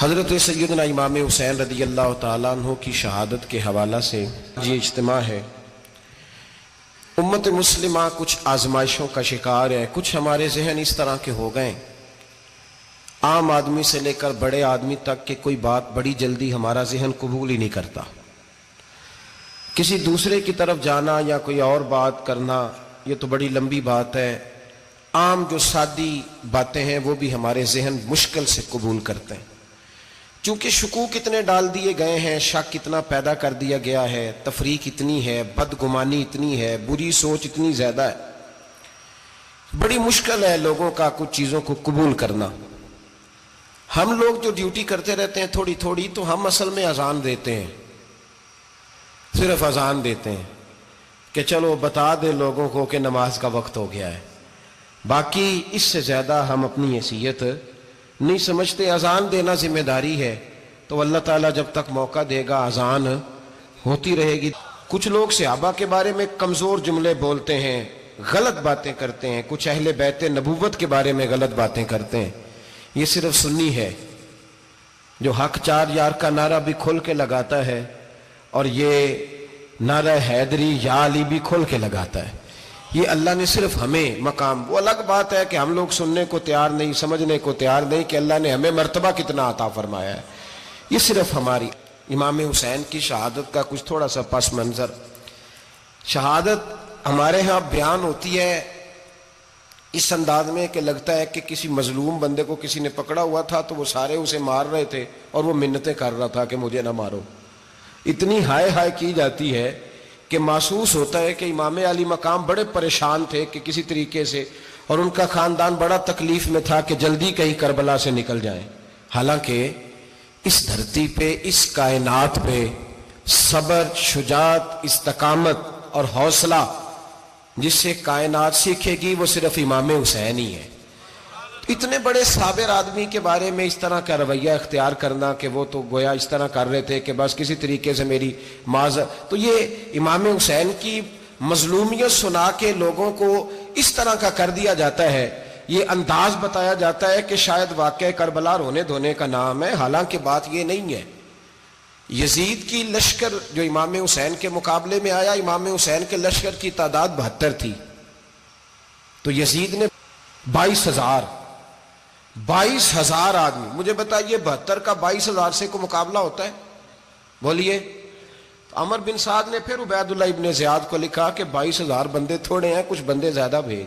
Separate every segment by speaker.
Speaker 1: حضرت سیدنا امام حسین رضی اللہ تعالیٰ عنہ کی شہادت کے حوالہ سے یہ اجتماع ہے۔ امت مسلمہ کچھ آزمائشوں کا شکار ہے، کچھ ہمارے ذہن اس طرح کے ہو گئے، عام آدمی سے لے کر بڑے آدمی تک کہ کوئی بات بڑی جلدی ہمارا ذہن قبول ہی نہیں کرتا۔ کسی دوسرے کی طرف جانا یا کوئی اور بات کرنا یہ تو بڑی لمبی بات ہے، عام جو سادی باتیں ہیں وہ بھی ہمارے ذہن مشکل سے قبول کرتے ہیں، چونکہ شکوک اتنے ڈال دیے گئے ہیں، شک اتنا پیدا کر دیا گیا ہے، تفریق اتنی ہے، بدگمانی اتنی ہے، بری سوچ اتنی زیادہ ہے، بڑی مشکل ہے لوگوں کا کچھ چیزوں کو قبول کرنا۔ ہم لوگ جو ڈیوٹی کرتے رہتے ہیں تھوڑی تھوڑی، تو ہم اصل میں اذان دیتے ہیں، صرف اذان دیتے ہیں کہ چلو بتا دے لوگوں کو کہ نماز کا وقت ہو گیا ہے، باقی اس سے زیادہ ہم اپنی حیثیت نہیں سمجھتے۔ اذان دینا ذمہ داری ہے، تو اللہ تعالیٰ جب تک موقع دے گا اذان ہوتی رہے گی۔ کچھ لوگ صحابہ کے بارے میں کمزور جملے بولتے ہیں، غلط باتیں کرتے ہیں، کچھ اہل بیت نبوت کے بارے میں غلط باتیں کرتے ہیں، یہ صرف سنی ہے جو حق چار یار کا نعرہ بھی کھل کے لگاتا ہے، اور یہ نعرہ حیدری یا علی بھی کھل کے لگاتا ہے۔ یہ اللہ نے صرف ہمیں مقام، وہ الگ بات ہے کہ ہم لوگ سننے کو تیار نہیں، سمجھنے کو تیار نہیں کہ اللہ نے ہمیں مرتبہ کتنا عطا فرمایا ہے۔ یہ صرف ہماری امام حسین کی شہادت کا کچھ تھوڑا سا پس منظر۔ شہادت ہمارے ہاں بیان ہوتی ہے اس انداز میں کہ لگتا ہے کہ کسی مظلوم بندے کو کسی نے پکڑا ہوا تھا تو وہ سارے اسے مار رہے تھے اور وہ منتیں کر رہا تھا کہ مجھے نہ مارو، اتنی ہائے ہائے کی جاتی ہے کہ محسوس ہوتا ہے کہ امام علی مقام بڑے پریشان تھے کہ کسی طریقے سے، اور ان کا خاندان بڑا تکلیف میں تھا کہ جلدی کہیں کربلا سے نکل جائیں۔ حالانکہ اس دھرتی پہ، اس کائنات پہ صبر، شجاعت، استقامت اور حوصلہ جس سے کائنات سیکھے گی وہ صرف امام حسین ہی ہے۔ اتنے بڑے صابر آدمی کے بارے میں اس طرح کا رویہ اختیار کرنا کہ وہ تو گویا اس طرح کر رہے تھے کہ بس کسی طریقے سے میری تو یہ امام حسین کی مظلومیت سنا کے لوگوں کو اس طرح کا کر دیا جاتا ہے، یہ انداز بتایا جاتا ہے کہ شاید واقعہ کربلا رونے دھونے کا نام ہے، حالانکہ بات یہ نہیں ہے۔ یزید کی لشکر جو امام حسین کے مقابلے میں آیا، امام حسین کے لشکر کی تعداد 72 تھی، تو یزید نے 22,000 آدمی، مجھے بتائیے 72 کا 22,000 سے کو مقابلہ ہوتا ہے؟ بولیے۔ عمر بن سعد نے پھر عبید اللہ ابن زیاد کو لکھا کہ 22,000 بندے تھوڑے ہیں، کچھ بندے زیادہ بھیج۔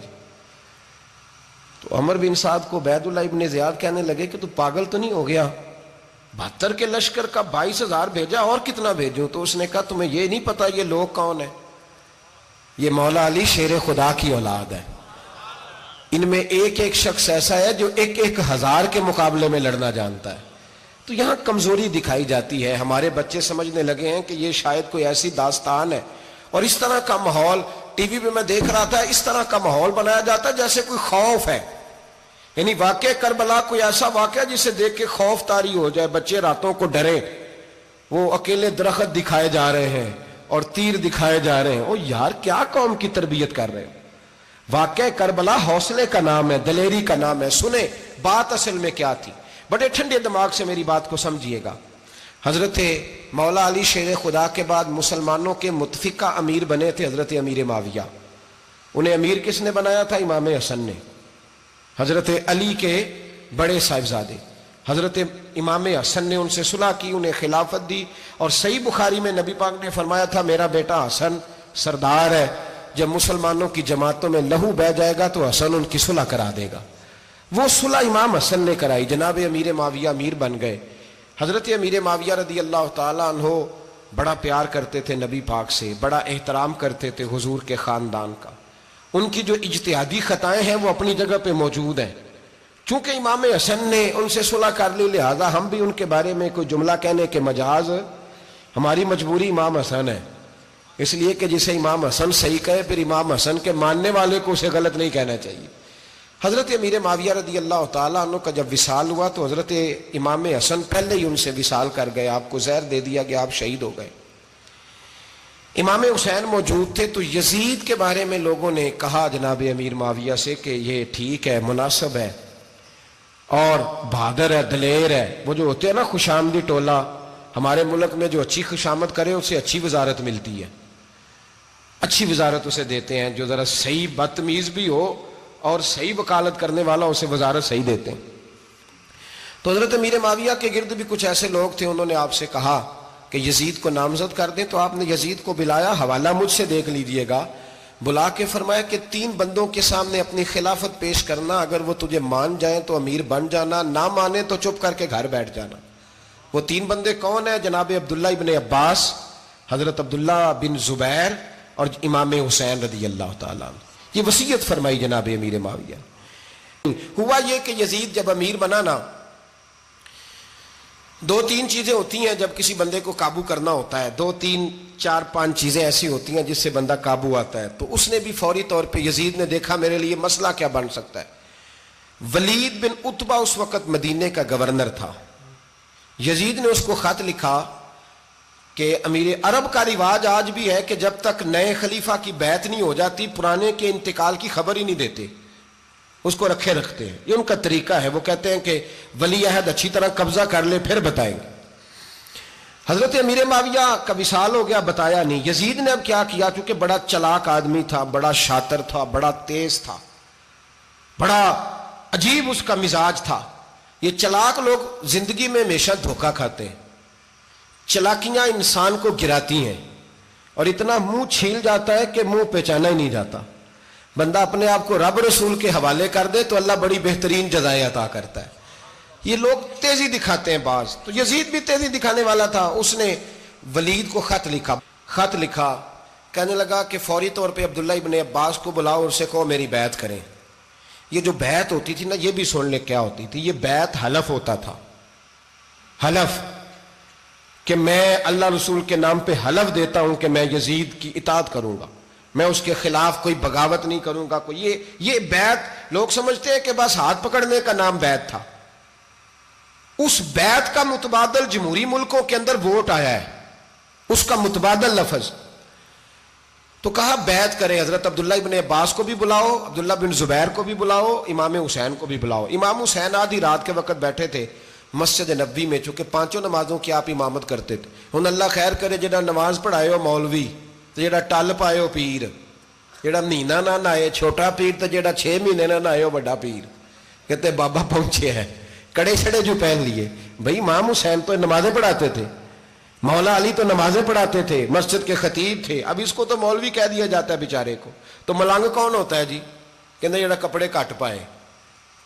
Speaker 1: تو عمر بن سعد کو عبید اللہ ابن زیاد کہنے لگے کہ تو پاگل تو نہیں ہو گیا، 72 کے لشکر کا 22,000 بھیجا، اور کتنا بھیجوں؟ تو اس نے کہا تمہیں یہ نہیں پتا یہ لوگ کون ہیں؟ یہ مولا علی شیر خدا کی اولاد ہے، ان میں ایک ایک شخص ایسا ہے جو 1,000 کے مقابلے میں لڑنا جانتا ہے۔ تو یہاں کمزوری دکھائی جاتی ہے، ہمارے بچے سمجھنے لگے ہیں کہ یہ شاید کوئی ایسی داستان ہے، اور اس طرح کا ماحول ٹی وی پہ میں دیکھ رہا تھا، اس طرح کا ماحول بنایا جاتا ہے جیسے کوئی خوف ہے، یعنی واقع کربلا کوئی ایسا واقعہ جسے دیکھ کے خوف طاری ہو جائے، بچے راتوں کو ڈرے، وہ اکیلے درخت دکھائے جا رہے ہیں اور تیر دکھائے جا رہے ہیں۔ او یار کیا قوم کی تربیت کر رہے ہیں؟ واقع کربلا حوصلے کا نام ہے، دلیری کا نام ہے۔ سنیں بات اصل میں کیا تھی، بڑے ٹھنڈے دماغ سے میری بات کو سمجھیے گا۔ حضرت مولا علی شیر خدا کے بعد مسلمانوں کے متفقہ امیر بنے تھے حضرت امیر معاویہ۔ انہیں امیر کس نے بنایا تھا؟ امام حسن نے، حضرت علی کے بڑے صاحبزادے۔ حضرت امام حسن نے ان سے صلح کی، انہیں خلافت دی، اور صحیح بخاری میں نبی پاک نے فرمایا تھا میرا بیٹا حسن سردار ہے، جب مسلمانوں کی جماعتوں میں لہو بہ جائے گا تو حسن ان کی صلح کرا دے گا۔ وہ صلح امام حسن نے کرائی، جناب امیر معاویہ امیر بن گئے۔ حضرت امیر معاویہ رضی اللہ تعالیٰ عنہ بڑا پیار کرتے تھے نبی پاک سے، بڑا احترام کرتے تھے حضور کے خاندان کا۔ ان کی جو اجتہادی خطائیں ہیں وہ اپنی جگہ پہ موجود ہیں، چونکہ امام حسن نے ان سے صلح کر لی، لہذا ہم بھی ان کے بارے میں کوئی جملہ کہنے کے مجاز، ہماری مجبوری امام حسن ہے، اس لیے کہ جسے امام حسن صحیح کہے پھر امام حسن کے ماننے والے کو اسے غلط نہیں کہنا چاہیے۔ حضرت امیر معاویہ رضی اللہ تعالیٰ عنہ کا جب وصال ہوا تو حضرت امام حسن پہلے ہی ان سے وصال کر گئے، آپ کو زہر دے دیا کہ آپ شہید ہو گئے۔ امام حسین موجود تھے تو یزید کے بارے میں لوگوں نے کہا جناب امیر معاویہ سے کہ یہ ٹھیک ہے، مناسب ہے، اور بہادر ہے، دلیر ہے. وہ جو ہوتے ہیں نا خوشامدی ٹولہ، ہمارے ملک میں جو اچھی خوشامد کرے اسے اچھی وزارت ملتی ہے، اچھی وزارت اسے دیتے ہیں. جو ذرا صحیح بدتمیز بھی ہو اور صحیح وکالت کرنے والا اسے وزارت صحیح دیتے ہیں. تو حضرت امیر معاویہ کے گرد بھی کچھ ایسے لوگ تھے، انہوں نے آپ سے کہا کہ یزید کو نامزد کر دیں. تو آپ نے یزید کو بلایا، حوالہ مجھ سے دیکھ لیجئے گا، بلا کے فرمایا کہ 3 بندوں کے سامنے اپنی خلافت پیش کرنا، اگر وہ تجھے مان جائیں تو امیر بن جانا، نہ مانے تو چپ کر کے گھر بیٹھ جانا. وہ 3 بندے کون ہیں؟ جناب عبداللہ ابن عباس، حضرت عبداللہ بن زبیر اور امام حسین رضی اللہ تعالیٰ عنہ. یہ وصیت فرمائی جناب امیر معاویہ. ہوا یہ کہ یزید جب امیر بنا نا، 2-3 چیزیں ہوتی ہیں جب کسی بندے کو قابو کرنا ہوتا ہے، 2-3-4-5 چیزیں ایسی ہوتی ہیں جس سے بندہ قابو آتا ہے. تو اس نے بھی فوری طور پہ، یزید نے دیکھا میرے لیے مسئلہ کیا بن سکتا ہے. ولید بن عتبہ اس وقت مدینے کا گورنر تھا. یزید نے اس کو خط لکھا کہ امیر عرب کا رواج آج بھی ہے کہ جب تک نئے خلیفہ کی بیعت نہیں ہو جاتی پرانے کے انتقال کی خبر ہی نہیں دیتے، اس کو رکھے رکھتے ہیں. یہ ان کا طریقہ ہے. وہ کہتے ہیں کہ ولی عہد اچھی طرح قبضہ کر لے پھر بتائیں گے. حضرت امیر معاویہ کا وصال ہو گیا، بتایا نہیں. یزید نے اب کیا کیا، چونکہ بڑا چلاک آدمی تھا، بڑا شاطر تھا، بڑا تیز تھا، بڑا عجیب اس کا مزاج تھا. یہ چلاک لوگ زندگی میں ہمیشہ دھوکہ کھاتے ہیں، چلاکیاں انسان کو گراتی ہیں اور اتنا منہ چھیل جاتا ہے کہ منہ پہچانا ہی نہیں جاتا. بندہ اپنے آپ کو رب رسول کے حوالے کر دے تو اللہ بڑی بہترین جزائیں عطا کرتا ہے. یہ لوگ تیزی دکھاتے ہیں بعض. تو یزید بھی تیزی دکھانے والا تھا. اس نے ولید کو خط لکھا کہنے لگا کہ فوری طور پہ عبداللہ ابن عباس کو بلاؤ اور اسے کہو میری بیعت کریں. یہ جو بیعت ہوتی تھی نا، یہ بھی سن لے کیا ہوتی تھی. یہ بیعت حلف ہوتا تھا، حلف کہ میں اللہ رسول کے نام پہ حلف دیتا ہوں کہ میں یزید کی اطاعت کروں گا، میں اس کے خلاف کوئی بغاوت نہیں کروں گا. کوئی یہ بیعت لوگ سمجھتے ہیں کہ بس ہاتھ پکڑنے کا نام بیعت تھا. اس بیعت کا متبادل جمہوری ملکوں کے اندر ووٹ آیا ہے، اس کا متبادل لفظ. تو کہا بیعت کرے. حضرت عبداللہ ابن عباس کو بھی بلاؤ، عبداللہ بن زبیر کو بھی بلاؤ، امام حسین کو بھی بلاؤ. امام حسین آدھی رات کے وقت بیٹھے تھے مسجد نبوی میں، چونکہ 5 نمازوں کی آپ امامت کرتے تھے. ہن اللہ خیر کرے جڑا نماز پڑھائے ہو مولوی تے جڑا ٹل پائے ہو پیر، جڑا مہینہ نہ نہائے چھوٹا پیر تے جڑا 6 مہینے نہ نہائے ہو بڑا پیر. کہتے بابا پہنچے ہیں، کڑے چھڑے جو پہن لیے. بھائی امام حسین تو نمازیں پڑھاتے تھے، مولا علی تو نمازیں پڑھاتے تھے، مسجد کے خطیب تھے. اب اس کو تو مولوی کہہ دیا جاتا ہے بیچارے کو. تو ملنگ کون ہوتا ہے جی؟ کہتے جڑا کپڑے کٹ پائے.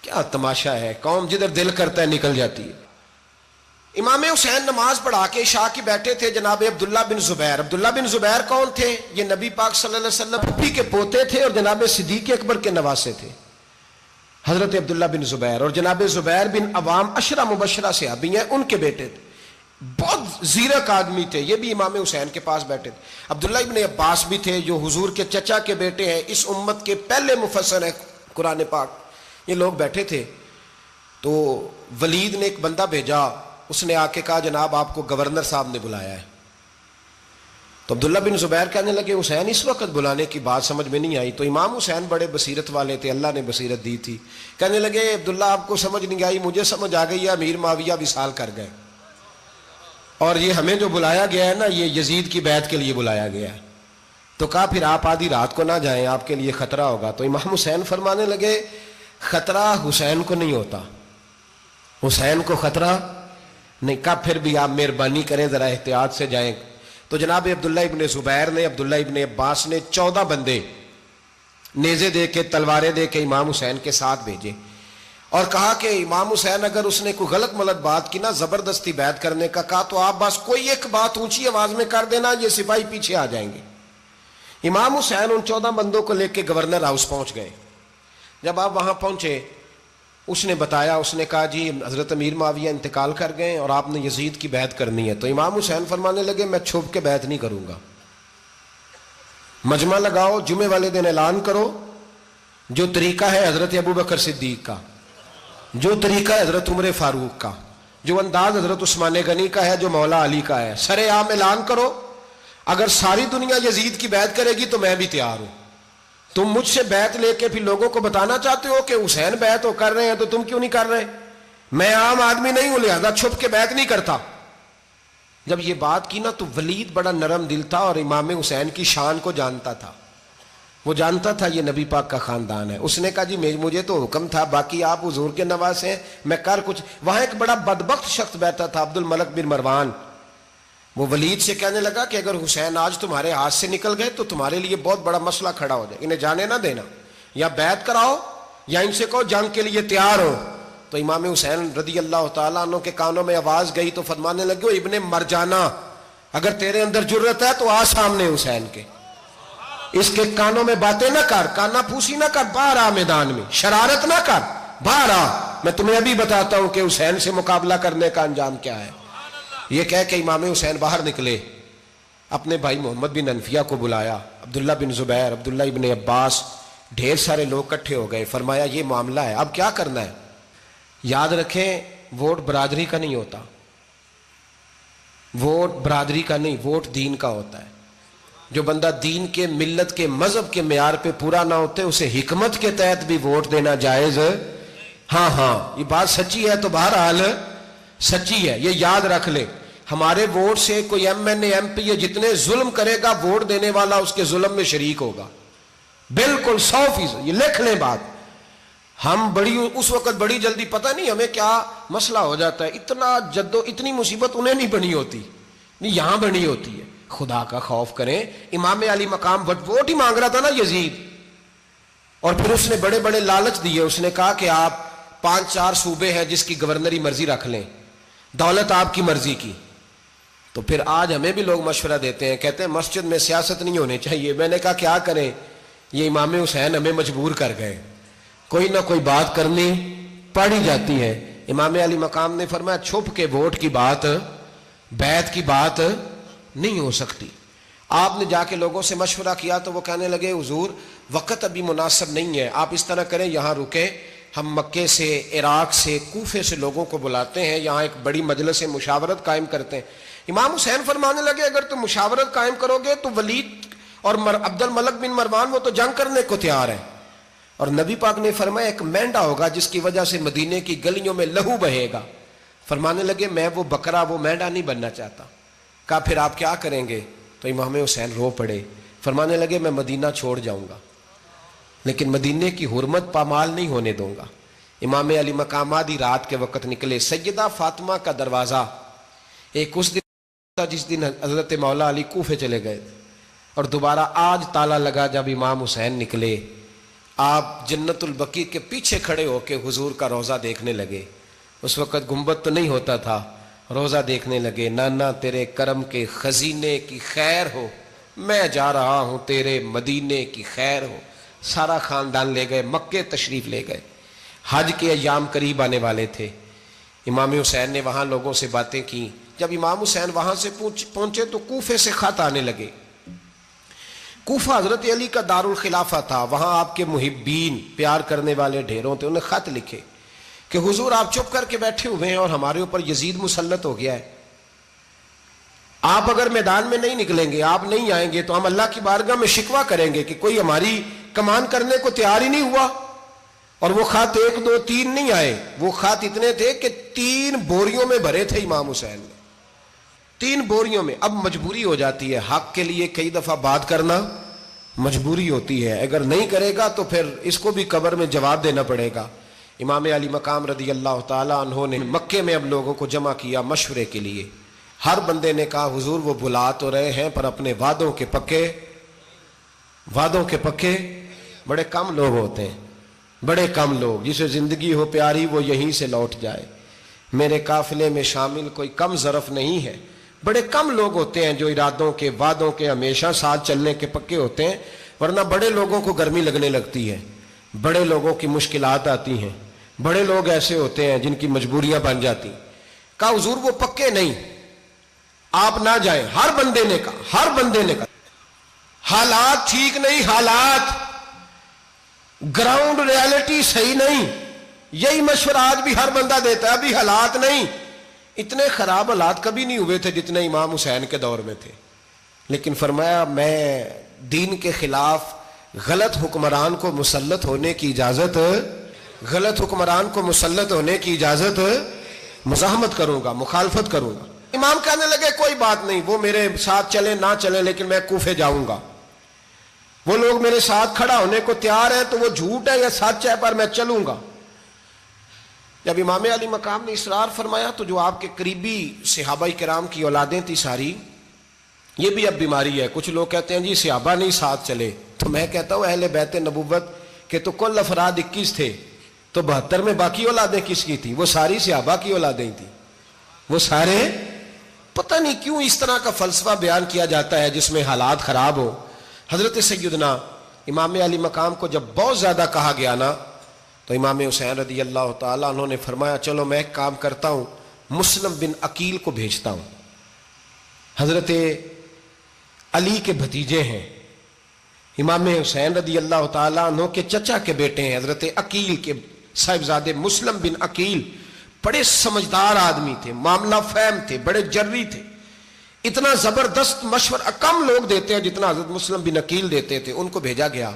Speaker 1: کیا تماشا ہے، قوم جدھر دل کرتا ہے نکل جاتی ہے. امام حسین نماز پڑھا کے عشاء کی بیٹھے تھے جناب عبداللہ بن زبیر. عبداللہ بن زبیر کون تھے؟ یہ نبی پاک صلی اللہ علیہ وسلم پھپھی کے پوتے تھے اور جناب صدیق اکبر کے نواسے تھے. حضرت عبداللہ بن زبیر اور جناب زبیر بن عوام عشرہ مبشرہ صحابی ہیں، ان کے بیٹے تھے. بہت زیرک آدمی تھے. یہ بھی امام حسین کے پاس بیٹھے تھے. عبداللہ ابن عباس بھی تھے جو حضور کے چچا کے بیٹے ہیں، اس امت کے پہلے مفسر ہیں قرآن پاک. یہ لوگ بیٹھے تھے. تو ولید نے ایک بندہ بھیجا، اس نے آ کے کہا جناب آپ کو گورنر صاحب نے بلایا ہے. تو عبداللہ بن زبیر کہنے لگے حسین اس وقت بلانے کی بات سمجھ میں نہیں آئی. تو امام حسین بڑے بصیرت والے تھے، اللہ نے بصیرت دی تھی. کہنے لگے عبداللہ آپ کو سمجھ نہیں آئی، مجھے سمجھ آ گئی ہے، امیر معاویہ وصال کر گئے اور یہ ہمیں جو بلایا گیا ہے نا یہ یزید کی بیعت کے لیے بلایا گیا ہے. تو کہا پھر آپ آدھی رات کو نہ جائیں، آپ کے لیے خطرہ ہوگا. تو امام حسین فرمانے لگے خطرہ حسین کو نہیں ہوتا، حسین کو خطرہ نہیں. کہا پھر بھی آپ مہربانی کریں ذرا احتیاط سے جائیں. تو جناب عبداللہ ابن زبیر نے، عبداللہ ابن عباس نے 14 بندے نیزے دے کے تلواریں دے کے امام حسین کے ساتھ بھیجے اور کہا کہ امام حسین اگر اس نے کوئی غلط ملت بات کی نا، زبردستی بیعت کرنے کا کہا، تو آپ بس کوئی ایک بات اونچی آواز میں کر دینا، یہ سپاہی پیچھے آ جائیں گے. امام حسین ان 14 بندوں کو لے کے گورنر ہاؤس پہنچ گئے. جب آپ وہاں پہنچے اس نے بتایا، اس نے کہا جی حضرت امیر معاویہ انتقال کر گئے اور آپ نے یزید کی بیعت کرنی ہے. تو امام حسین فرمانے لگے میں چھپ کے بیعت نہیں کروں گا، مجمع لگاؤ، جمعے والے دن اعلان کرو. جو طریقہ ہے حضرت ابو بکر صدیق کا، جو طریقہ ہے حضرت عمر فاروق کا، جو انداز حضرت عثمان غنی کا ہے، جو مولا علی کا ہے، سر عام اعلان کرو. اگر ساری دنیا یزید کی بیعت کرے گی تو میں بھی تیار ہوں. تم مجھ سے بیعت لے کے پھر لوگوں کو بتانا چاہتے ہو کہ حسین بیعت ہو کر رہے ہیں تو تم کیوں نہیں کر رہے؟ میں عام آدمی نہیں ہوں لہذا چھپ کے بیعت نہیں کرتا. جب یہ بات کی نا تو ولید بڑا نرم دل تھا اور امام حسین کی شان کو جانتا تھا. وہ جانتا تھا یہ نبی پاک کا خاندان ہے. اس نے کہا جی مجھے تو حکم تھا، باقی آپ حضور کے نواز ہیں، میں کر کچھ. وہاں ایک بڑا بدبخت شخص بیٹھا تھا، عبد الملک بن مروان. وہ ولید سے کہنے لگا کہ اگر حسین آج تمہارے ہاتھ سے نکل گئے تو تمہارے لیے بہت بڑا مسئلہ کھڑا ہو جائے، انہیں جانے نہ دینا، یا بیعت کراؤ یا ان سے کہو جنگ کے لیے تیار ہو. تو امام حسین رضی اللہ تعالیٰ عنہ کے کانوں میں آواز گئی تو فرمانے لگے، ابن مرجانہ اگر تیرے اندر جرت ہے تو آ سامنے حسین کے، اس کے کانوں میں باتیں نہ کر، کانا پھوسی نہ کر، باہر آ میدان میں، شرارت نہ کر، باہر آ، میں تمہیں ابھی بتاتا ہوں کہ حسین سے مقابلہ کرنے کا انجام کیا ہے. یہ کہہ کہ امام حسین باہر نکلے، اپنے بھائی محمد بن انفیہ کو بلایا، عبداللہ بن زبیر، عبداللہ ابن عباس، ڈھیر سارے لوگ اکٹھے ہو گئے. فرمایا یہ معاملہ ہے، اب کیا کرنا ہے. یاد رکھیں ووٹ برادری کا نہیں ہوتا، ووٹ برادری کا نہیں، ووٹ دین کا ہوتا ہے. جو بندہ دین کے، ملت کے، مذہب کے معیار پہ پورا نہ ہوتے اسے حکمت کے تحت بھی ووٹ دینا جائز. ہاں یہ بات سچی ہے تو بہرحال سچی ہے، یہ یاد رکھ لے. ہمارے ووٹ سے کوئی ایم این اے، ایم پی اے جتنے ظلم کرے گا، ووٹ دینے والا اس کے ظلم میں شریک ہوگا، بالکل 100%. یہ لکھ لیں بات. ہم اس وقت بڑی جلدی، پتہ نہیں ہمیں کیا مسئلہ ہو جاتا ہے، اتنا اتنی مصیبت انہیں نہیں بنی ہوتی، نہیں یہاں بنی ہوتی ہے. خدا کا خوف کریں. امام علی مقام ووٹ ہی مانگ رہا تھا نا یزید، اور پھر اس نے بڑے بڑے لالچ دیے. اس نے کہا کہ آپ 5-4 صوبے ہیں جس کی گورنری مرضی رکھ لیں، دولت آپ کی مرضی کی. تو پھر آج ہمیں بھی لوگ مشورہ دیتے ہیں، کہتے ہیں مسجد میں سیاست نہیں ہونی چاہیے. میں نے کہا کیا کریں، یہ امام حسین ہمیں مجبور کر گئے، کوئی نہ کوئی بات کرنی پڑ ہی جاتی ہے. امام علی مقام نے فرمایا چھپ کے ووٹ کی بات، بیعت کی بات نہیں ہو سکتی. آپ نے جا کے لوگوں سے مشورہ کیا تو وہ کہنے لگے حضور وقت ابھی مناسب نہیں ہے، آپ اس طرح کریں یہاں رکیں، ہم مکے سے، عراق سے، کوفے سے لوگوں کو بلاتے ہیں، یہاں ایک بڑی مجلس مشاورت قائم کرتے ہیں. امام حسین فرمانے لگے اگر تم مشاورت قائم کرو گے تو ولید اور عبد الملک بن مروان وہ تو جنگ کرنے کو تیار ہیں، اور نبی پاک نے فرمایا ایک مینڈا ہوگا جس کی وجہ سے مدینے کی گلیوں میں لہو بہے گا. فرمانے لگے میں وہ بکرا، وہ مینڈا نہیں بننا چاہتا. کہا پھر آپ کیا کریں گے؟ تو امام حسین رو پڑے، فرمانے لگے میں مدینہ چھوڑ جاؤں گا لیکن مدینے کی حرمت پامال نہیں ہونے دوں گا. امام علی مقام آدھی رات کے وقت نکلے. سیدہ فاطمہ کا دروازہ ایک اس دن تھا جس دن حضرت مولا علی کوفے چلے گئے، اور دوبارہ آج تالا لگا جب امام حسین نکلے. آپ جنت البقیع کے پیچھے کھڑے ہو کے حضور کا روضہ دیکھنے لگے. اس وقت گنبد تو نہیں ہوتا تھا، روضہ دیکھنے لگے. نانا تیرے کرم کے خزینے کی خیر ہو، میں جا رہا ہوں تیرے مدینے کی خیر ہو. سارا خاندان لے گئے، مکے تشریف لے گئے. حج کے ایام قریب آنے والے تھے. امام حسین نے وہاں لوگوں سے باتیں کی. جب امام حسین وہاں سے پہنچے تو کوفے سے خط آنے لگے. کوفہ حضرت علی کا دارالخلافہ تھا، وہاں آپ کے محبین، پیار کرنے والے ڈھیروں تھے. انہیں خط لکھے کہ حضور آپ چپ کر کے بیٹھے ہوئے ہیں اور ہمارے اوپر یزید مسلط ہو گیا ہے. آپ اگر میدان میں نہیں نکلیں گے، آپ نہیں آئیں گے تو ہم اللہ کی بارگاہ میں شکوہ کریں گے کہ کوئی ہماری کمان کرنے کو تیار ہی نہیں ہوا. اور وہ خط 1 2 3 نہیں آئے، وہ خط اتنے تھے کہ 3 بوریوں میں بھرے تھے امام حسین نے، 3 بوریوں میں. اب مجبوری ہو جاتی ہے، حق کے لیے کئی دفعہ بات کرنا مجبوری ہوتی ہے. اگر نہیں کرے گا تو پھر اس کو بھی قبر میں جواب دینا پڑے گا. امام علی مقام رضی اللہ تعالیٰ عنہ نے مکے میں اب لوگوں کو جمع کیا مشورے کے لیے. ہر بندے نے کہا حضور وہ بلا تو رہے ہیں پر اپنے وعدوں کے پکے بڑے کم لوگ ہوتے ہیں، بڑے کم لوگ. جسے زندگی ہو پیاری وہ یہیں سے لوٹ جائے. میرے قافلے میں شامل کوئی کم ظرف نہیں ہے. بڑے کم لوگ ہوتے ہیں جو ارادوں کے، وعدوں کے، ہمیشہ ساتھ چلنے کے پکے ہوتے ہیں. ورنہ بڑے لوگوں کو گرمی لگنے لگتی ہے، بڑے لوگوں کی مشکلات آتی ہیں، بڑے لوگ ایسے ہوتے ہیں جن کی مجبوریاں بن جاتی. کہا حضور وہ پکے نہیں، آپ نہ جائیں. ہر بندے نے کہا حالات ٹھیک نہیں، حالات گراؤنڈ ریالٹی صحیح نہیں. یہی مشورہ آج بھی ہر بندہ دیتا ہے، ابھی حالات نہیں. اتنے خراب حالات کبھی نہیں ہوئے تھے جتنے امام حسین کے دور میں تھے. لیکن فرمایا میں دین کے خلاف غلط حکمران کو مسلط ہونے کی اجازت غلط حکمران کو مسلط ہونے کی اجازت مزاحمت کروں گا، مخالفت کروں گا۔ امام کہنے لگے کوئی بات نہیں، وہ میرے ساتھ چلے نہ چلے لیکن میں کوفے جاؤں گا، وہ لوگ میرے ساتھ کھڑا ہونے کو تیار ہے تو وہ جھوٹ ہے یا سچ ہے پر میں چلوں گا۔ جب امام علی مقام نے اصرار فرمایا تو جو آپ کے قریبی صحابہ کرام کی اولادیں تھی ساری، یہ بھی اب بیماری ہے، کچھ لوگ کہتے ہیں جی صحابہ نہیں ساتھ چلے، تو میں کہتا ہوں اہل بیت نبوت کے تو کل افراد 21 تھے، تو 72 میں باقی اولادیں کس کی تھی؟ وہ ساری صحابہ کی اولادیں تھیں، وہ سارے۔ پتہ نہیں کیوں اس طرح کا فلسفہ بیان کیا جاتا ہے جس میں حالات خراب ہو۔ حضرت سیدنا امام علی مقام کو جب بہت زیادہ کہا گیا نا تو امام حسین رضی اللہ تعالیٰ انہوں نے فرمایا چلو میں ایک کام کرتا ہوں، مسلم بن عقیل کو بھیجتا ہوں، حضرت علی کے بھتیجے ہیں، امام حسین رضی اللہ تعالیٰ عنہ کے چچا کے بیٹے ہیں، حضرت عقیل کے صاحبزادے مسلم بن عقیل بڑے سمجھدار آدمی تھے، معاملہ فہم تھے، بڑے جری تھے، اتنا زبردست مشورہ کم لوگ دیتے ہیں جتنا حضرت مسلم بن عقیل دیتے تھے۔ ان کو بھیجا گیا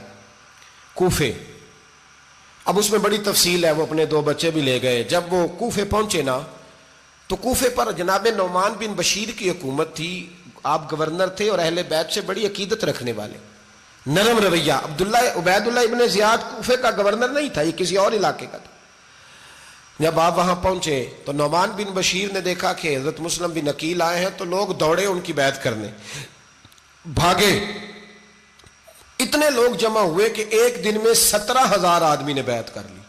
Speaker 1: کوفے۔ اب اس میں بڑی تفصیل ہے، وہ اپنے 2 بچے بھی لے گئے۔ جب وہ کوفے پہنچے نا تو کوفے پر جناب نعمان بن بشیر کی حکومت تھی، آپ گورنر تھے اور اہل بیت سے بڑی عقیدت رکھنے والے، نرم رویہ۔ عبید اللہ ابن زیاد کوفے کا گورنر نہیں تھا، یہ کسی اور علاقے کا تھا۔ جب آپ وہاں پہنچے تو نعمان بن بشیر نے دیکھا کہ حضرت مسلم بن عقیل آئے ہیں تو لوگ دوڑے ان کی بیعت کرنے، بھاگے، اتنے لوگ جمع ہوئے کہ ایک دن میں 17,000 آدمی نے بیعت کر لی۔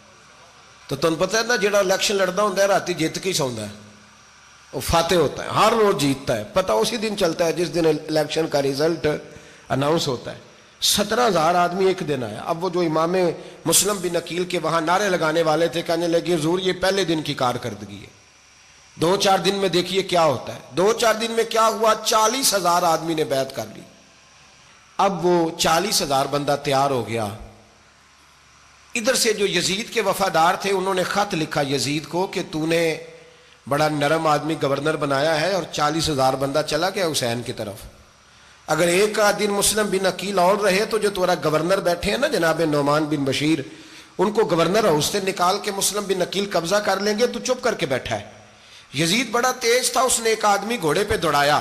Speaker 1: تو تمہیں پتہ ہے نا جڑا الیکشن لڑتا ہوتا ہے راتی جیت کے سوندا ہے، وہ فاتح ہوتا ہے، ہر روز جیتتا ہے، پتہ اسی دن چلتا ہے جس دن الیکشن کا ریزلٹ اناؤنس ہوتا ہے۔ 17,000 آدمی ایک دن آیا۔ اب وہ جو امام مسلم بن عقیل کے وہاں نعرے لگانے والے تھے کہنے لگے حضور یہ پہلے دن کی کارکردگی ہے، 2-4 دن میں دیکھیے کیا ہوتا ہے۔ 2-4 دن میں کیا ہوا؟ 40,000 آدمی نے بیعت کر لی۔ اب وہ 40,000 بندہ تیار ہو گیا۔ ادھر سے جو یزید کے وفادار تھے انہوں نے خط لکھا یزید کو کہ تو نے بڑا نرم آدمی گورنر بنایا ہے اور 40,000 بندہ چلا گیا حسین کی طرف، اگر ایک دن مسلم بن عقیل اور رہے تو جو تمہارا گورنر بیٹھے ہیں نا جناب نعمان بن بشیر، ان کو گورنر ہاؤس سے نکال کے مسلم بن عقیل قبضہ کر لیں گے، تو چپ کر کے بیٹھا ہے۔ یزید بڑا تیز تھا، اس نے ایک آدمی گھوڑے پہ دوڑایا۔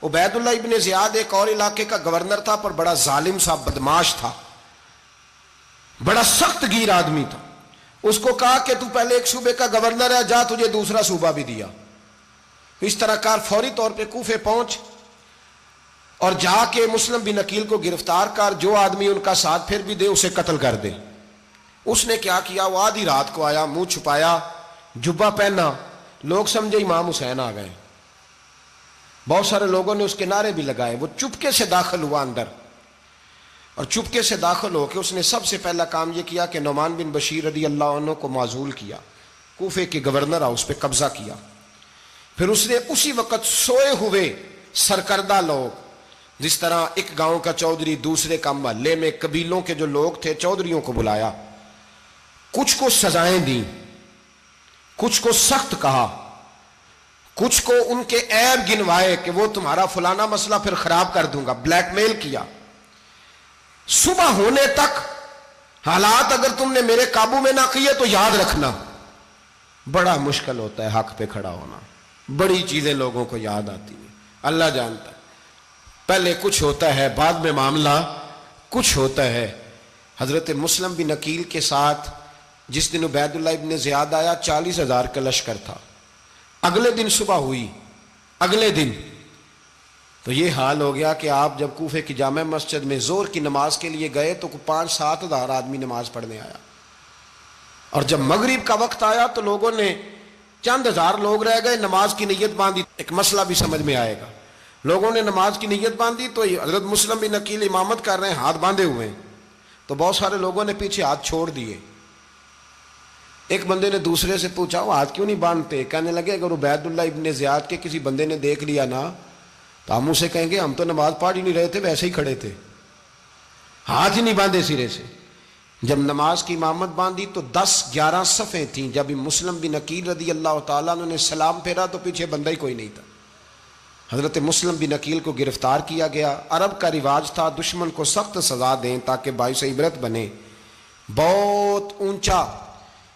Speaker 1: عبید اللہ ابن زیاد ایک اور علاقے کا گورنر تھا پر بڑا ظالم سا بدماش تھا، بڑا سخت گیر آدمی تھا۔ اس کو کہا کہ تو پہلے ایک صوبے کا گورنر ہے، جا تجھے دوسرا صوبہ بھی دیا۔ اس طرح کار فوری طور پہ کوفے پہنچ اور جا کے مسلم بن عقیل کو گرفتار کر، جو آدمی ان کا ساتھ پھر بھی دے اسے قتل کر دے۔ اس نے کیا کیا؟ وہ آدھی رات کو آیا، منہ چھپایا، جبہ پہنا، لوگ سمجھے امام حسین آ گئے۔ بہت سارے لوگوں نے اس کے نعرے بھی لگائے۔ وہ چپکے سے داخل ہوا اندر، اور چپکے سے داخل ہو کے اس نے سب سے پہلا کام یہ کیا کہ نعمان بن بشیر رضی اللہ عنہ کو معزول کیا، کوفے کے گورنر ہاؤس پہ قبضہ کیا۔ پھر اس نے اسی وقت سوئے ہوئے سرکردہ لوگ، جس طرح ایک گاؤں کا چودھری دوسرے کا محلے میں قبیلوں کے جو لوگ تھے چودھریوں کو بلایا، کچھ کو سزائیں دیں، کچھ کو سخت کہا، کچھ کو ان کے عیب گنوائے کہ وہ تمہارا فلانا مسئلہ پھر خراب کر دوں گا، بلیک میل کیا۔ صبح ہونے تک حالات اگر تم نے میرے قابو میں نہ کیے تو یاد رکھنا بڑا مشکل ہوتا ہے حق پہ کھڑا ہونا، بڑی چیزیں لوگوں کو یاد آتی ہیں، اللہ جانتا ہے۔ پہلے کچھ ہوتا ہے، بعد میں معاملہ کچھ ہوتا ہے۔ حضرت مسلم بن عقیل کے ساتھ جس دن عبید اللہ ابن زیاد آیا 40,000 کا لشکر تھا۔ اگلے دن صبح ہوئی، اگلے دن تو یہ حال ہو گیا کہ آپ جب کوفے کی جامع مسجد میں ظہر کی نماز کے لیے گئے تو 5-7 ہزار آدمی نماز پڑھنے آیا، اور جب مغرب کا وقت آیا تو لوگوں نے چند ہزار لوگ رہ گئے، نماز کی نیت باندھی۔ ایک مسئلہ بھی سمجھ میں آئے گا، لوگوں نے نماز کی نیت باندھی تو حضرت مسلم بن عقیل امامت کر رہے ہیں، ہاتھ باندھے ہوئے ہیں، تو بہت سارے لوگوں نے پیچھے ہاتھ چھوڑ دیے۔ ایک بندے نے دوسرے سے پوچھا وہ ہاتھ کیوں نہیں باندھتے؟ کہنے لگے اگر عبید اللہ ابن زیاد کے کسی بندے نے دیکھ لیا نا تو ہم اسے کہیں گے ہم تو نماز پڑھ ہی نہیں رہے تھے، ویسے ہی کھڑے تھے، ہاتھ ہی نہیں باندھے سرے سے۔ جب نماز کی امامت باندھی تو 10-11 صفیں تھیں۔ جب مسلم بن عقیل رضی اللہ تعالیٰ عنہ نے سلام پھیرا تو پیچھے بندہ ہی کوئی نہیں تھا۔ حضرت مسلم بن عقیل کو گرفتار کیا گیا۔ عرب کا رواج تھا دشمن کو سخت سزا دیں تاکہ باعث عبرت بنے۔ بہت اونچا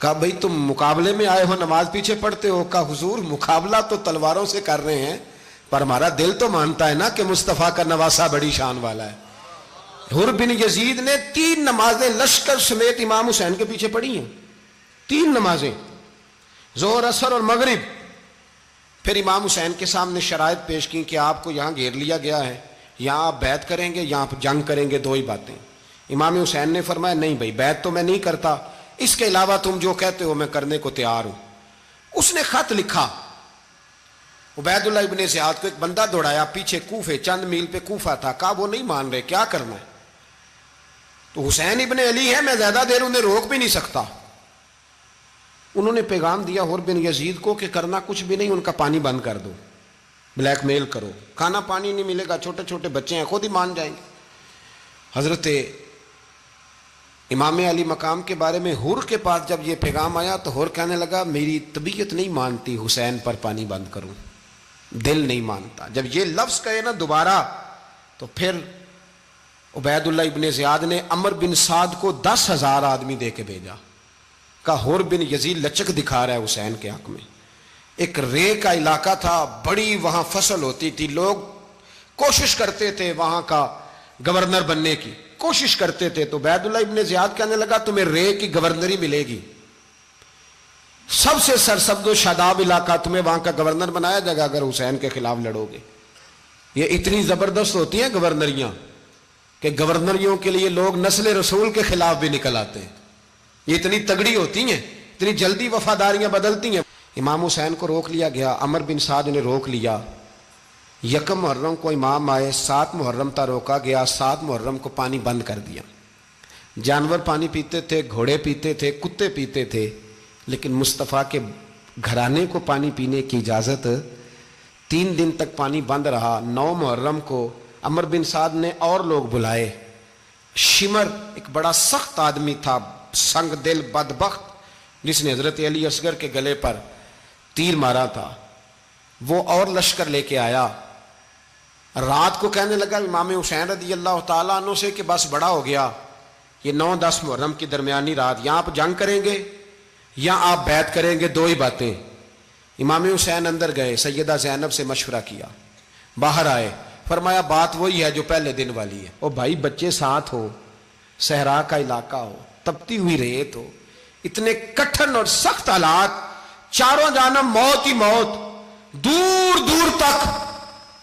Speaker 1: کہا بھئی تم مقابلے میں آئے ہو نماز پیچھے پڑھتے ہو؟ کہا حضور مقابلہ تو تلواروں سے کر رہے ہیں پر ہمارا دل تو مانتا ہے نا کہ مصطفیٰ کا نواسہ بڑی شان والا ہے۔ حر بن یزید نے 3 نمازیں لشکر سمیت امام حسین کے پیچھے پڑھی ہیں، 3 نمازیں، ظہر اثر اور مغرب۔ پھر امام حسین کے سامنے شرائط پیش کی کہ آپ کو یہاں گھیر لیا گیا ہے، یہاں آپ بیعت کریں گے، یہاں آپ جنگ کریں گے، 2 ہی باتیں۔ امام حسین نے فرمایا نہیں بھائی بیعت تو میں نہیں کرتا، اس کے علاوہ تم جو کہتے ہو میں کرنے کو تیار ہوں۔ اس نے خط لکھا، عبید اللہ ابن زیاد کو ایک بندہ دوڑایا پیچھے کوفے، چند میل پہ کوفہ تھا، کہا وہ نہیں مان رہے، کیا کرنا ہے؟ تو حسین ابن علی ہے، میں زیادہ دیر انہیں روک بھی نہیں سکتا۔ انہوں نے پیغام دیا حر بن یزید کو کہ کرنا کچھ بھی نہیں، ان کا پانی بند کر دو، بلیک میل کرو، کھانا پانی نہیں ملے گا، چھوٹے چھوٹے بچے ہیں خود ہی مان جائیں گے۔ حضرت امام علی مقام کے بارے میں حر کے پاس جب یہ پیغام آیا تو حر کہنے لگا میری طبیعت نہیں مانتی حسین پر پانی بند کروں، دل نہیں مانتا۔ جب یہ لفظ کہے نا دوبارہ تو پھر عبید اللہ ابن زیاد نے عمر بن سعد کو 10,000 آدمی دے کے بھیجا، کہا حر بن یزید لچک دکھا رہا ہے حسین کے حق میں۔ ایک رے کا علاقہ تھا، بڑی وہاں فصل ہوتی تھی، لوگ کوشش کرتے تھے وہاں کا گورنر بننے کی، کوشش کرتے تھے۔ تو عبید اللہ ابن زیاد کہنے لگا تمہیں رے کی گورنری ملے گی، سب سے سرسبز و شاداب علاقہ، تمہیں وہاں کا گورنر بنایا جائے گا اگر حسین کے خلاف لڑو گے۔ یہ اتنی زبردست ہوتی ہیں گورنریاں کہ گورنریوں کے لیے لوگ نسل رسول کے خلاف بھی نکل آتے ہیں، یہ اتنی تگڑی ہوتی ہیں، اتنی جلدی وفاداریاں بدلتی ہیں۔ امام حسین کو روک لیا گیا، عمر بن سعد نے روک لیا۔ 1 محرم کو امام آئے، 7 محرم تا روکا گیا، 7 محرم کو پانی بند کر دیا۔ جانور پانی پیتے تھے، گھوڑے پیتے تھے، کتے پیتے تھے، لیکن مصطفیٰ کے گھرانے کو پانی پینے کی اجازت، 3 دن تک پانی بند رہا۔ 9 محرم کو عمر بن سعد نے اور لوگ بلائے۔ شمر ایک بڑا سخت آدمی تھا، سنگ دل بدبخت، جس نے حضرت علی اصغر کے گلے پر تیر مارا تھا، وہ اور لشکر لے کے آیا۔ رات کو کہنے لگا امام حسین رضی اللہ تعالیٰ عنہ سے کہ بس بڑا ہو گیا، یہ 9-10 محرم کی درمیانی رات، یہاں آپ جنگ کریں گے یا آپ بیعت کریں گے، 2 ہی باتیں۔ امام حسین اندر گئے، سیدہ زینب سے مشورہ کیا، باہر آئے، فرمایا بات وہی ہے جو پہلے دن والی ہے۔ او بھائی بچے ساتھ ہو، صحرا کا علاقہ ہو، تپتی ہوئی ریت ہو، اتنے کٹھن اور سخت حالات، چاروں جانب موت ہی موت، دور دور تک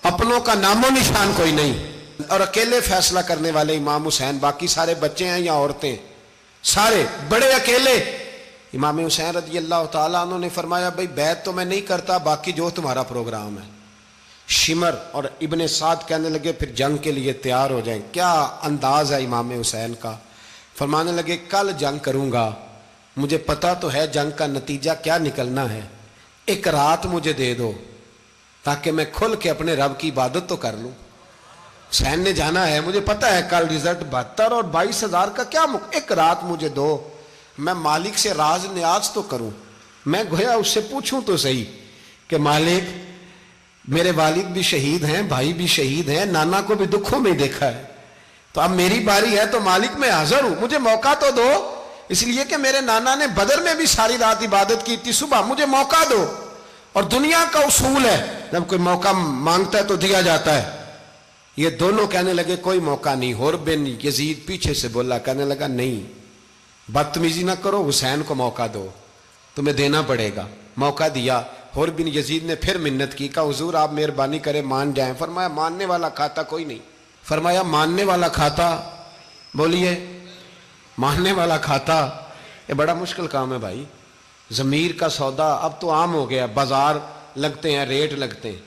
Speaker 1: اپنوں کا نام و نشان کوئی نہیں، اور اکیلے فیصلہ کرنے والے امام حسین، باقی سارے بچے ہیں یا عورتیں، سارے بڑے اکیلے۔ امام حسین رضی اللہ تعالیٰ عنہ نے فرمایا بھائی بیعت تو میں نہیں کرتا، باقی جو تمہارا پروگرام ہے۔ شمر اور ابن سعد کہنے لگے پھر جنگ کے لیے تیار ہو جائیں۔ کیا انداز ہے امام حسین کا، فرمانے لگے کل جنگ کروں گا، مجھے پتا تو ہے جنگ کا نتیجہ کیا نکلنا ہے، 1 رات مجھے دے دو تاکہ میں کھل کے اپنے رب کی عبادت تو کر لوں۔ حسین نے جانا ہے، مجھے پتا ہے کل رزلٹ 72 اور 22,000 کا کیا 1 رات مجھے دو، میں مالک سے راز نیاز تو کروں، میں گویا اس سے پوچھوں تو صحیح کہ مالک میرے والد بھی شہید ہیں، بھائی بھی شہید ہیں، نانا کو بھی دکھوں میں دیکھا ہے، تو اب میری باری ہے تو مالک میں حاضر ہوں، مجھے موقع تو دو، اس لیے کہ میرے نانا نے بدر میں بھی ساری رات عبادت کی تھی، صبح مجھے موقع دو۔ اور دنیا کا اصول ہے جب کوئی موقع مانگتا ہے تو دیا جاتا ہے۔ یہ دونوں کہنے لگے کوئی موقع نہیں۔ حر بن یزید پیچھے سے بولا، کہنے لگا نہیں بدتمیزی نہ کرو، حسین کو موقع دو، تمہیں دینا پڑے گا۔ موقع دیا۔ حر بن یزید نے پھر منت کی، کہا حضور آپ مہربانی کریں مان جائیں۔ فرمایا ماننے والا کھاتا کوئی نہیں۔ فرمایا ماننے والا کھاتا، بولیے ماننے والا کھاتا، یہ بڑا مشکل کام ہے بھائی۔ ضمیر کا سودا اب تو عام ہو گیا، بازار لگتے ہیں، ریٹ لگتے ہیں،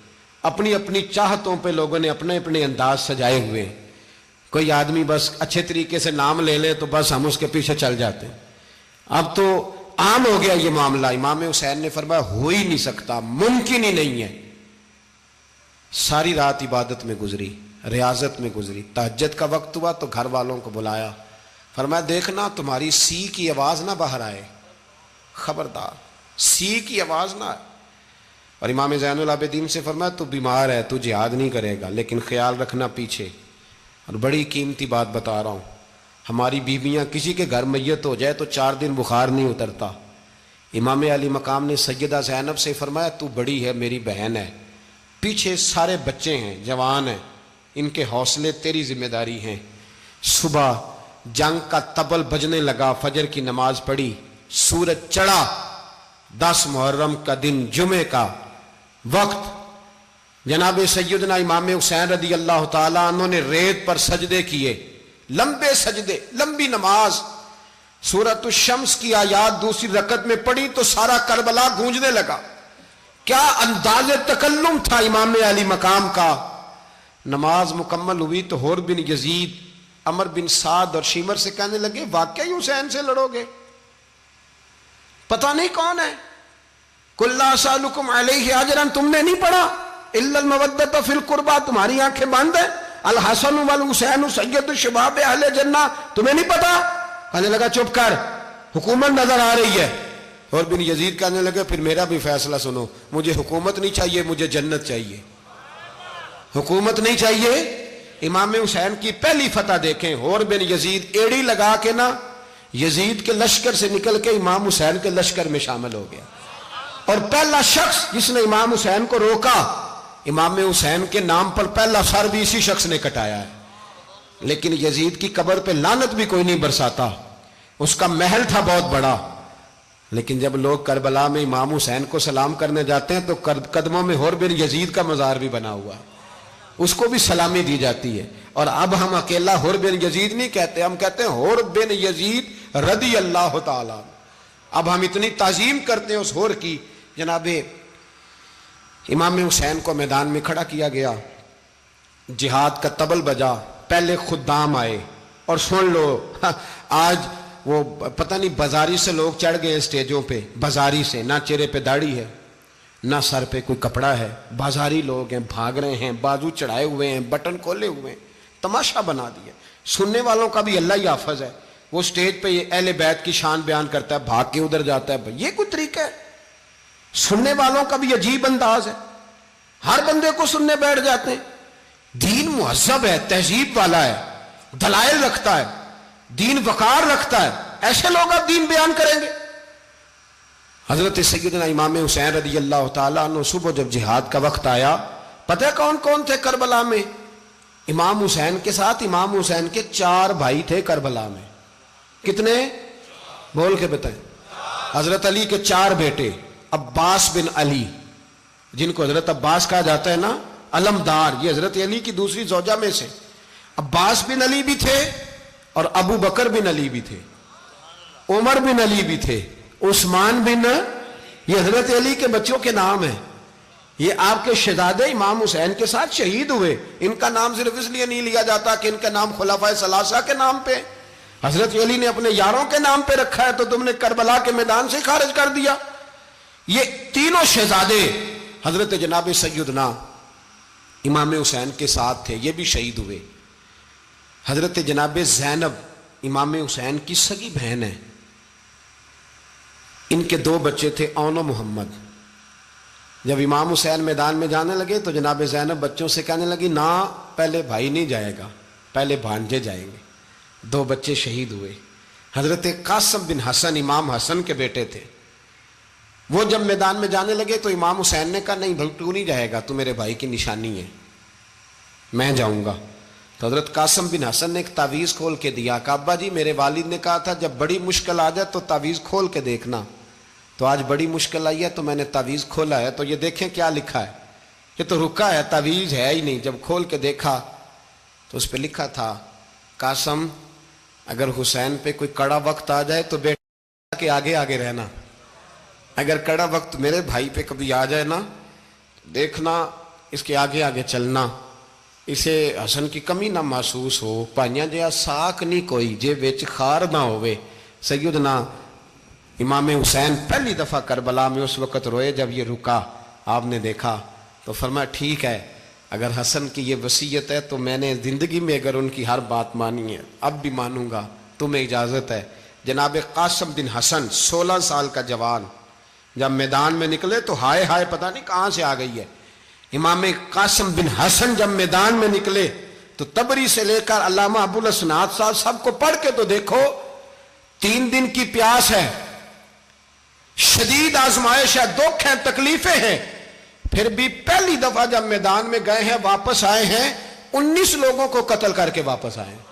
Speaker 1: اپنی اپنی چاہتوں پہ لوگوں نے اپنے اپنے انداز سجائے ہوئے ہیں۔ کوئی آدمی بس اچھے طریقے سے نام لے لے تو بس ہم اس کے پیچھے چل جاتے ہیں۔ اب تو عام ہو گیا یہ معاملہ۔ امام حسین نے فرمایا ہو ہی نہیں سکتا، ممکن ہی نہیں ہے۔ ساری رات عبادت میں گزری، ریاضت میں گزری۔ تہجد کا وقت ہوا تو گھر والوں کو بلایا، فرمایا دیکھنا تمہاری سی کی آواز نہ باہر آئے، خبردار سی کی آواز نہ آئے۔ اور امام زین العابدین سے فرمایا تو بیمار ہے، تو جہاد نہیں کرے گا، لیکن خیال رکھنا پیچھے۔ اور بڑی قیمتی بات بتا رہا ہوں، ہماری بیویاں کسی کے گھر میت ہو جائے تو 4 دن بخار نہیں اترتا، امام علی مقام نے سیدہ زینب سے فرمایا تو بڑی ہے، میری بہن ہے، پیچھے سارے بچے ہیں، جوان ہیں، ان کے حوصلے تیری ذمہ داری ہیں۔ صبح جنگ کا طبل بجنے لگا، فجر کی نماز پڑھی، سورج چڑھا، 10 محرم کا دن، جمعے کا وقت، جناب سیدنا امام حسین رضی اللہ تعالیٰ عنہ نے ریت پر سجدے کیے، لمبے سجدے، لمبی نماز، سورۃ الشمس کی آیات دوسری رکعت میں پڑھی تو سارا کربلا گونجنے لگا۔ کیا انداز تکلم تھا امام علی مقام کا۔ نماز مکمل ہوئی تو حور بن یزید، عمر بن سعد اور شیمر سے کہنے لگے واقعی حسین سے لڑو گے؟ پتہ نہیں کون ہے۔ قل لا اسألکم علیہ اجرا، تم نے نہیں پڑھا؟ الا المودۃ فی القربى، تمہاری آنکھیں بند ہیں۔ الحسن والحسین سید الشباب اہل جنہ، تمہیں نہیں پتا؟ کہنے لگا چپ کر، حکومت نظر آ رہی ہے۔ اور بن یزید کہنے لگے پھر میرا بھی فیصلہ سنو، مجھے حکومت نہیں چاہیے، مجھے جنت چاہیے۔ حکومت نہیں چاہیے۔ امام حسین کی پہلی فتح دیکھیں، اور بن یزید ایڑی لگا کے نا یزید کے لشکر سے نکل کے امام حسین کے لشکر میں شامل ہو گیا، اور پہلا شخص جس نے امام حسین کو روکا، امام حسین کے نام پر پہلا سر بھی اسی شخص نے کٹایا ہے۔ لیکن یزید کی قبر پہ لعنت بھی کوئی نہیں برساتا، اس کا محل تھا بہت بڑا، لیکن جب لوگ کربلا میں امام حسین کو سلام کرنے جاتے ہیں تو قدموں میں حور بن یزید کا مزار بھی بنا ہوا ہے، اس کو بھی سلامی دی جاتی ہے۔ اور اب ہم اکیلا حور بن یزید نہیں کہتے، ہم کہتے ہیں حور بن یزید رضی اللہ تعالیٰ۔ اب ہم اتنی تعظیم کرتے ہیں اس حور کی۔ جناب امام حسین کو میدان میں کھڑا کیا گیا، جہاد کا طبل بجا، پہلے خدام آئے، اور سن لو آج وہ پتہ نہیں بازاری سے لوگ چڑھ گئے اسٹیجوں پہ، بازاری سے، نہ چہرے پہ داڑھی ہے، نہ سر پہ کوئی کپڑا ہے، بازاری لوگ ہیں، بھاگ رہے ہیں، بازو چڑھائے ہوئے ہیں، بٹن کھولے ہوئے ہیں، تماشا بنا دیا۔ سننے والوں کا بھی اللہ ہی حافظ ہے، وہ سٹیج پہ یہ اہل بیت کی شان بیان کرتا ہے، بھاگ کے ادھر جاتا ہے، یہ کوئی طریقہ ہے؟ سننے والوں کا بھی عجیب انداز ہے، ہر بندے کو سننے بیٹھ جاتے ہیں۔ دین مہذب ہے، تہذیب والا ہے، دلائل رکھتا ہے، دین وقار رکھتا ہے، ایسے لوگ اب دین بیان کریں گے؟ حضرت سیدنا امام حسین رضی اللہ تعالیٰ عنہ صبح جب جہاد کا وقت آیا، پتہ ہے کون کون تھے کربلا میں؟ امام حسین کے ساتھ امام حسین کے 4 بھائی تھے کربلا میں۔ کتنے؟ بول کے بتائیں۔ حضرت علی کے 4 بیٹے، عباس بن علی، جن کو حضرت عباس کہا جاتا ہے نا، علمدار، یہ حضرت علی کی دوسری زوجہ میں سے عباس بن علی بھی تھے، اور ابو بکر بن علی بھی تھے، عمر بن علی بھی تھے، عثمان بن، یہ حضرت علی کے بچوں کے نام ہیں۔ یہ آپ کے شہزادے امام حسین کے ساتھ شہید ہوئے، ان کا نام صرف اس لیے نہیں لیا جاتا کہ ان کا نام خلفائے ثلاثہ کے نام پہ، حضرت علی نے اپنے یاروں کے نام پہ رکھا ہے، تو تم نے کربلا کے میدان سے خارج کر دیا۔ یہ تینوں شہزادے حضرت جناب سیدنا امام حسین کے ساتھ تھے، یہ بھی شہید ہوئے۔ حضرت جناب زینب امام حسین کی سگی بہن ہے، ان کے 2 بچے تھے، اون و محمد۔ جب امام حسین میدان میں جانے لگے تو جناب زینب بچوں سے کہنے لگی نہ، پہلے بھائی نہیں جائے گا، پہلے بھانجے جائیں گے۔ 2 بچے شہید ہوئے۔ حضرت قاسم بن حسن امام حسن کے بیٹے تھے، وہ جب میدان میں جانے لگے تو امام حسین نے کہا نہیں بھائی تو نہیں جائے گا، تو میرے بھائی کی نشانی ہے، میں جاؤں گا۔ تو حضرت قاسم بن حسن نے ایک تعویذ کھول کے دیا کہ ابا جی میرے والد نے کہا تھا جب بڑی مشکل آ جائے تو تعویذ کھول کے دیکھنا، تو آج بڑی مشکل آئی ہے تو میں نے تعویذ کھولا ہے، تو یہ دیکھیں کیا لکھا ہے، یہ تو رکا ہے، تعویذ ہے ہی نہیں۔ جب کھول کے دیکھا تو اس پہ لکھا تھا قاسم اگر حسین پہ کوئی کڑا وقت آ جائے تو بیٹا کے آگے آگے رہنا، اگر کڑا وقت میرے بھائی پہ کبھی آ جائے نا، دیکھنا اس کے آگے آگے چلنا، اسے حسن کی کمی نہ محسوس ہو، پائیاں جہاں ساک نہیں کوئی جے وچ خار نہ ہوئے۔ سیدنا امام حسین پہلی دفعہ کربلا میں اس وقت روئے جب یہ رکا، آپ نے دیکھا تو فرمایا ٹھیک ہے، اگر حسن کی یہ وصیت ہے تو میں نے زندگی میں اگر ان کی ہر بات مانی ہے اب بھی مانوں گا، تمہیں اجازت ہے۔ جناب قاسم بن حسن 16 سال کا جوان جب میدان میں نکلے تو ہائے ہائے پتہ نہیں کہاں سے آ گئی ہے۔ امام قاسم بن حسن جب میدان میں نکلے تو تبری سے لے کر علامہ ابو الاسناد صاحب سب کو پڑھ کے تو دیکھو، 3 دن کی پیاس ہے، شدید آزمائش ہے، دکھ ہیں، تکلیفیں ہیں، پھر بھی پہلی دفعہ جب میدان میں گئے ہیں واپس آئے ہیں 19 لوگوں کو قتل کر کے واپس آئے ہیں۔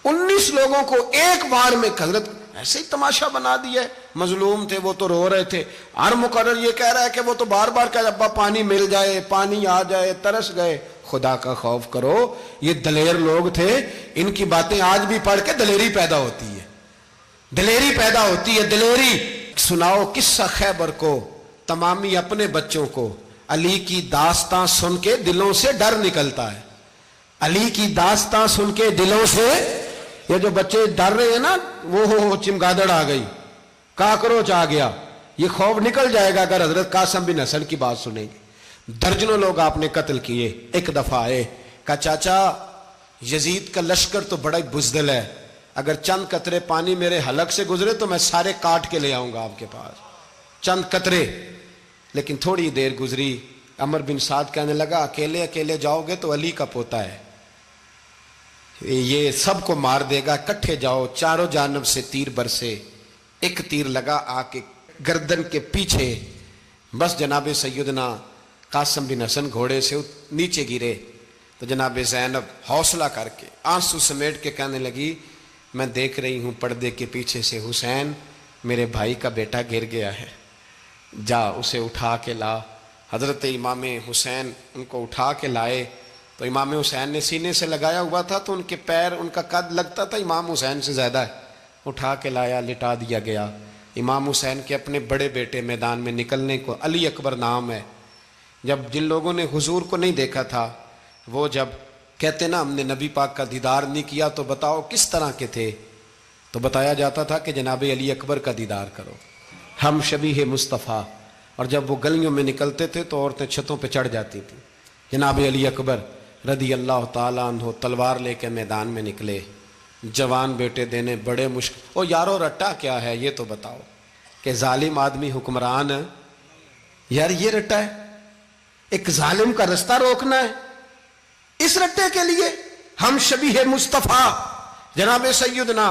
Speaker 1: 19 لوگوں کو ایک بار میں حضرت ایسے ہی تماشا بنا دیا ہے۔ مظلوم تھے وہ تو رو رہے تھے، ہر مقرر یہ کہہ رہا ہے کہ وہ تو بار بار کہ ابا پانی مل جائے، پانی آ جائے، ترس گئے۔ خدا کا خوف کرو، یہ دلیر لوگ تھے، ان کی باتیں آج بھی پڑھ کے دلیری پیدا ہوتی ہے، دلیری پیدا ہوتی ہے، دلیری۔ سناؤ قصہ خیبر کو تمامی اپنے بچوں کو، علی کی داستان سن کے دلوں سے ڈر نکلتا ہے، علی کی داستان سن کے دلوں سے، یہ جو بچے ڈر رہے ہیں نا، وہ چمگادڑ آ گئی، کاکروچ آ گیا، یہ خوف نکل جائے گا اگر حضرت قاسم بن حسن کی بات سنیں گے۔ درجنوں لوگ آپ نے قتل کیے۔ ایک دفعہ آئے، کہا چاچا یزید کا لشکر تو بڑا ہی بزدل ہے، اگر چند قطرے پانی میرے حلق سے گزرے تو میں سارے کاٹ کے لے آؤں گا آپ کے پاس، چند قطرے۔ لیکن تھوڑی دیر گزری، عمر بن سعد کہنے لگا اکیلے اکیلے جاؤ گے تو علی کا پوتا ہے، یہ سب کو مار دے گا، کٹھے جاؤ۔ چاروں جانب سے تیر برسے، ایک تیر لگا آ کے گردن کے پیچھے، بس جناب سیدنا قاسم بن حسن گھوڑے سے نیچے گرے تو جناب زینب حوصلہ کر کے آنسو سمیٹ کے کہنے لگی میں دیکھ رہی ہوں پردے کے پیچھے سے حسین میرے بھائی کا بیٹا گر گیا ہے، جا اسے اٹھا کے لا۔ حضرت امام حسین ان کو اٹھا کے لائے تو امام حسین نے سینے سے لگایا ہوا تھا تو ان کے پیر، ان کا قد لگتا تھا امام حسین سے زیادہ ہے، اٹھا کے لایا، لٹا دیا گیا۔ امام حسین کے اپنے بڑے بیٹے میدان میں نکلنے کو، علی اکبر نام ہے، جب جن لوگوں نے حضور کو نہیں دیکھا تھا وہ جب کہتے نا ہم نے نبی پاک کا دیدار نہیں کیا تو بتاؤ کس طرح کے تھے، تو بتایا جاتا تھا کہ جناب علی اکبر کا دیدار کرو، ہم شبیہ مصطفیٰ۔ اور جب وہ گلیوں میں نکلتے تھے تو عورتیں چھتوں پہ چڑھ جاتی تھیں۔ جناب علی اکبر رضی اللہ تعالیٰ عنہ تلوار لے کے میدان میں نکلے، جوان بیٹے دینے بڑے مشکل۔ او یارو رٹا کیا ہے یہ تو بتاؤ، کہ ظالم آدمی حکمران، یار یہ رٹا ہے، ایک ظالم کا رستہ روکنا ہے، اس رٹے کے لیے ہم شبیہ مصطفیٰ۔ جناب سیدنا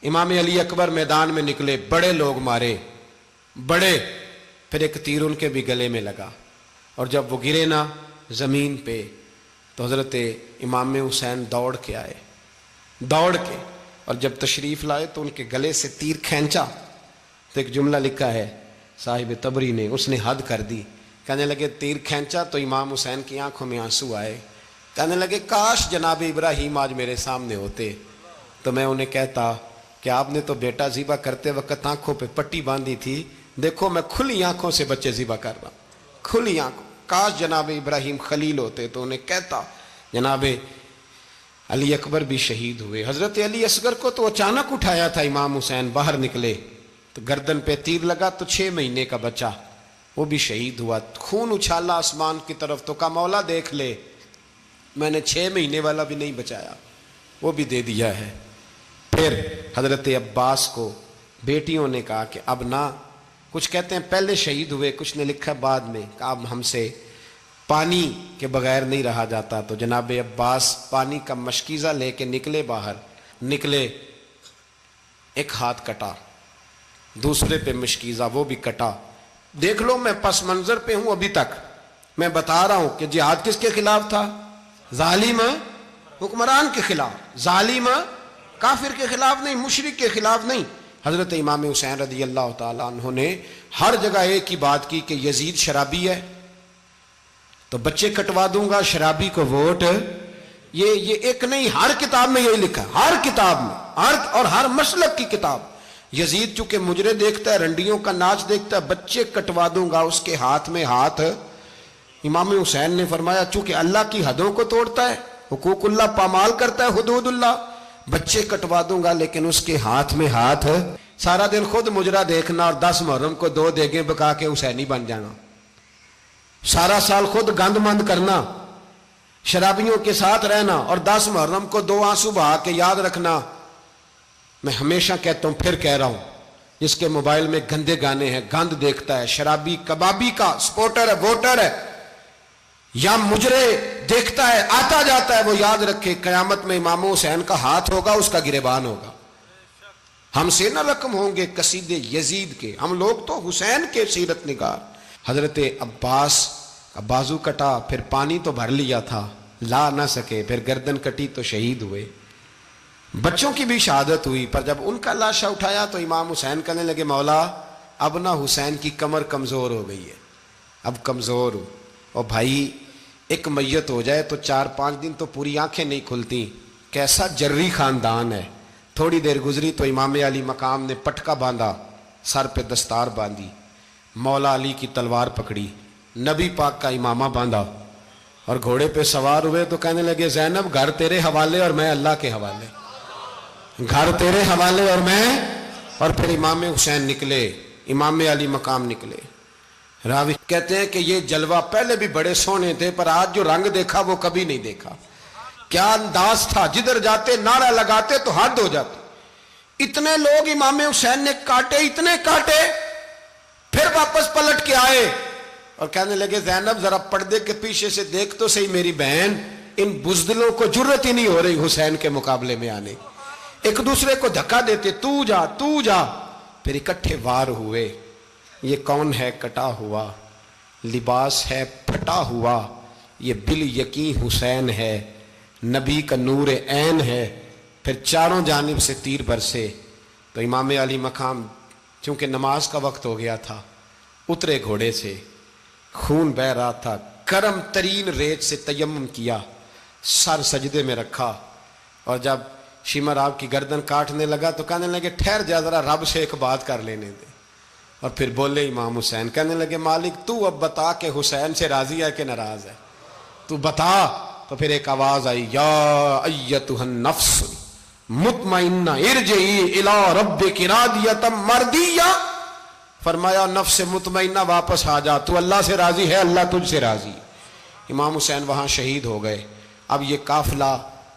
Speaker 1: امام علی اکبر میدان میں نکلے، بڑے لوگ مارے، بڑے، پھر ایک تیر ان کے بھی گلے میں لگا، اور جب وہ گرے نا زمین پہ تو حضرت امام حسین دوڑ کے آئے، دوڑ کے، اور جب تشریف لائے تو ان کے گلے سے تیر کھینچا تو ایک جملہ لکھا ہے صاحب تبری نے، اس نے حد کر دی، کہنے لگے تیر کھینچا تو امام حسین کی آنکھوں میں آنسو آئے، کہنے لگے کاش جناب ابراہیم آج میرے سامنے ہوتے تو میں انہیں کہتا کہ آپ نے تو بیٹا ذبح کرتے وقت آنکھوں پہ پٹی باندھی تھی، دیکھو میں کھلی آنکھوں سے بچے ذبح کر رہا ہوں، کھلی آنکھوں، کاش جناب ابراہیم خلیل ہوتے تو انہیں کہتا۔ جناب علی اکبر بھی شہید ہوئے۔ حضرت علی اصغر کو تو اچانک اٹھایا تھا امام حسین، باہر نکلے تو گردن پہ تیر لگا تو 6 مہینے کا بچہ وہ بھی شہید ہوا، خون اچھالا آسمان کی طرف تو کہا مولا دیکھ لے میں نے 6 مہینے والا بھی نہیں بچایا، وہ بھی دے دیا ہے۔ پھر حضرت عباس کو بیٹیوں نے کہا کہ اب نہ، کچھ کہتے ہیں پہلے شہید ہوئے، کچھ نے لکھا بعد میں، کہ اب ہم سے پانی کے بغیر نہیں رہا جاتا، تو جناب عباس پانی کا مشکیزہ لے کے نکلے، باہر نکلے، ایک ہاتھ کٹا، دوسرے پہ مشکیزہ وہ بھی کٹا۔ دیکھ لو میں پس منظر پہ ہوں ابھی تک، میں بتا رہا ہوں کہ جہاد کس کے خلاف تھا؟ ظالم حکمران کے خلاف، ظالم کافر کے خلاف نہیں، مشرک کے خلاف نہیں۔ حضرت امام حسین رضی اللہ تعالیٰ عنہ نے ہر جگہ ایک ہی بات کی کہ یزید شرابی ہے تو بچے کٹوا دوں گا، شرابی کو ووٹ، یہ ایک نہیں، ہر کتاب میں یہی لکھا، ہر کتاب میں، اور ہر مسلک کی کتاب۔ یزید چونکہ مجرے دیکھتا ہے، رنڈیوں کا ناچ دیکھتا ہے، بچے کٹوا دوں گا، اس کے ہاتھ میں ہاتھ۔ امام حسین نے فرمایا چونکہ اللہ کی حدوں کو توڑتا ہے، حقوق اللہ پامال کرتا ہے، حدود اللہ، بچے کٹوا دوں گا لیکن اس کے ہاتھ میں ہاتھ۔ سارا دن خود مجرا دیکھنا اور 10 محرم کو 2 دیگیں پکا کے حسینی بن جانا، سارا سال خود گند مند کرنا، شرابیوں کے ساتھ رہنا، اور 10 محرم کو 2 آنسو بہا کے یاد رکھنا۔ میں ہمیشہ کہتا ہوں، پھر کہہ رہا ہوں، جس کے موبائل میں گندے گانے ہیں، گند دیکھتا ہے، شرابی کبابی کا سپورٹر ہے، ووٹر ہے، یا مجرے دیکھتا ہے آتا جاتا ہے، وہ یاد رکھے قیامت میں امام حسین کا ہاتھ ہوگا، اس کا گریبان ہوگا، ہم سے نہ رقم ہوں گے قصیدے یزید کے، ہم لوگ تو حسین کے سیرت نگار۔ حضرت عباس کا بازو کٹا، پھر پانی تو بھر لیا تھا، لا نہ سکے، پھر گردن کٹی تو شہید ہوئے۔ بچوں کی بھی شہادت ہوئی، پر جب ان کا لاشا اٹھایا تو امام حسین کہنے لگے مولا اب نہ حسین کی کمر کمزور ہو گئی ہے، اب کمزور ہو، اور بھائی ایک میت ہو جائے تو 4-5 دن تو پوری آنکھیں نہیں کھلتی، کیسا جری خاندان ہے۔ تھوڑی دیر گزری تو امام علی مقام نے پٹکا باندھا، سر پہ دستار باندھی، مولا علی کی تلوار پکڑی، نبی پاک کا امامہ باندھا اور گھوڑے پہ سوار ہوئے تو کہنے لگے زینب گھر تیرے حوالے اور میں اللہ کے حوالے، گھر تیرے حوالے اور میں، اور پھر امام حسین نکلے، امام علی مقام نکلے۔ راوی کہتے ہیں کہ یہ جلوہ پہلے بھی بڑے سونے تھے، پر آج جو رنگ دیکھا وہ کبھی نہیں دیکھا۔ کیا انداز تھا، جدھر جاتے نعرہ لگاتے تو حد ہو جاتی۔ اتنے لوگ امام حسین نے کاٹے، اتنے کاٹے، پھر واپس پلٹ کے آئے اور کہنے لگے زینب ذرا پردے کے پیچھے سے دیکھ تو صحیح میری بہن، ان بزدلوں کو جرت ہی نہیں ہو رہی حسین کے مقابلے میں آنے، ایک دوسرے کو دھکا دیتے، تو جا تو جا، پھر اکٹھے وار ہوئے۔ یہ کون ہے کٹا ہوا، لباس ہے پھٹا ہوا، یہ بال یقین حسین ہے، نبی کا نور عین ہے۔ پھر چاروں جانب سے تیر برسے تو امام علی مقام چونکہ نماز کا وقت ہو گیا تھا، اترے گھوڑے سے، خون بہ رہا تھا، گرم ترین ریت سے تیمم کیا، سر سجدے میں رکھا، اور جب شمر آپ کی گردن کاٹنے لگا تو کہنے لگے ٹھہر جا ذرا رب سے ایک بات کر لینے دے، اور پھر بولے امام حسین، کہنے لگے مالک تو اب بتا کہ حسین سے راضی ہے کہ ناراض ہے، تو بتا۔ تو پھر ایک آواز آئی، یا ایتھا النفس مطمئنہ ارجعی الی ربک راضیۃ مرضیہ، فرمایا نفس مطمئنہ واپس آ جا، تو اللہ سے راضی ہے، اللہ تجھ سے راضی۔ امام حسین وہاں شہید ہو گئے۔ اب یہ قافلہ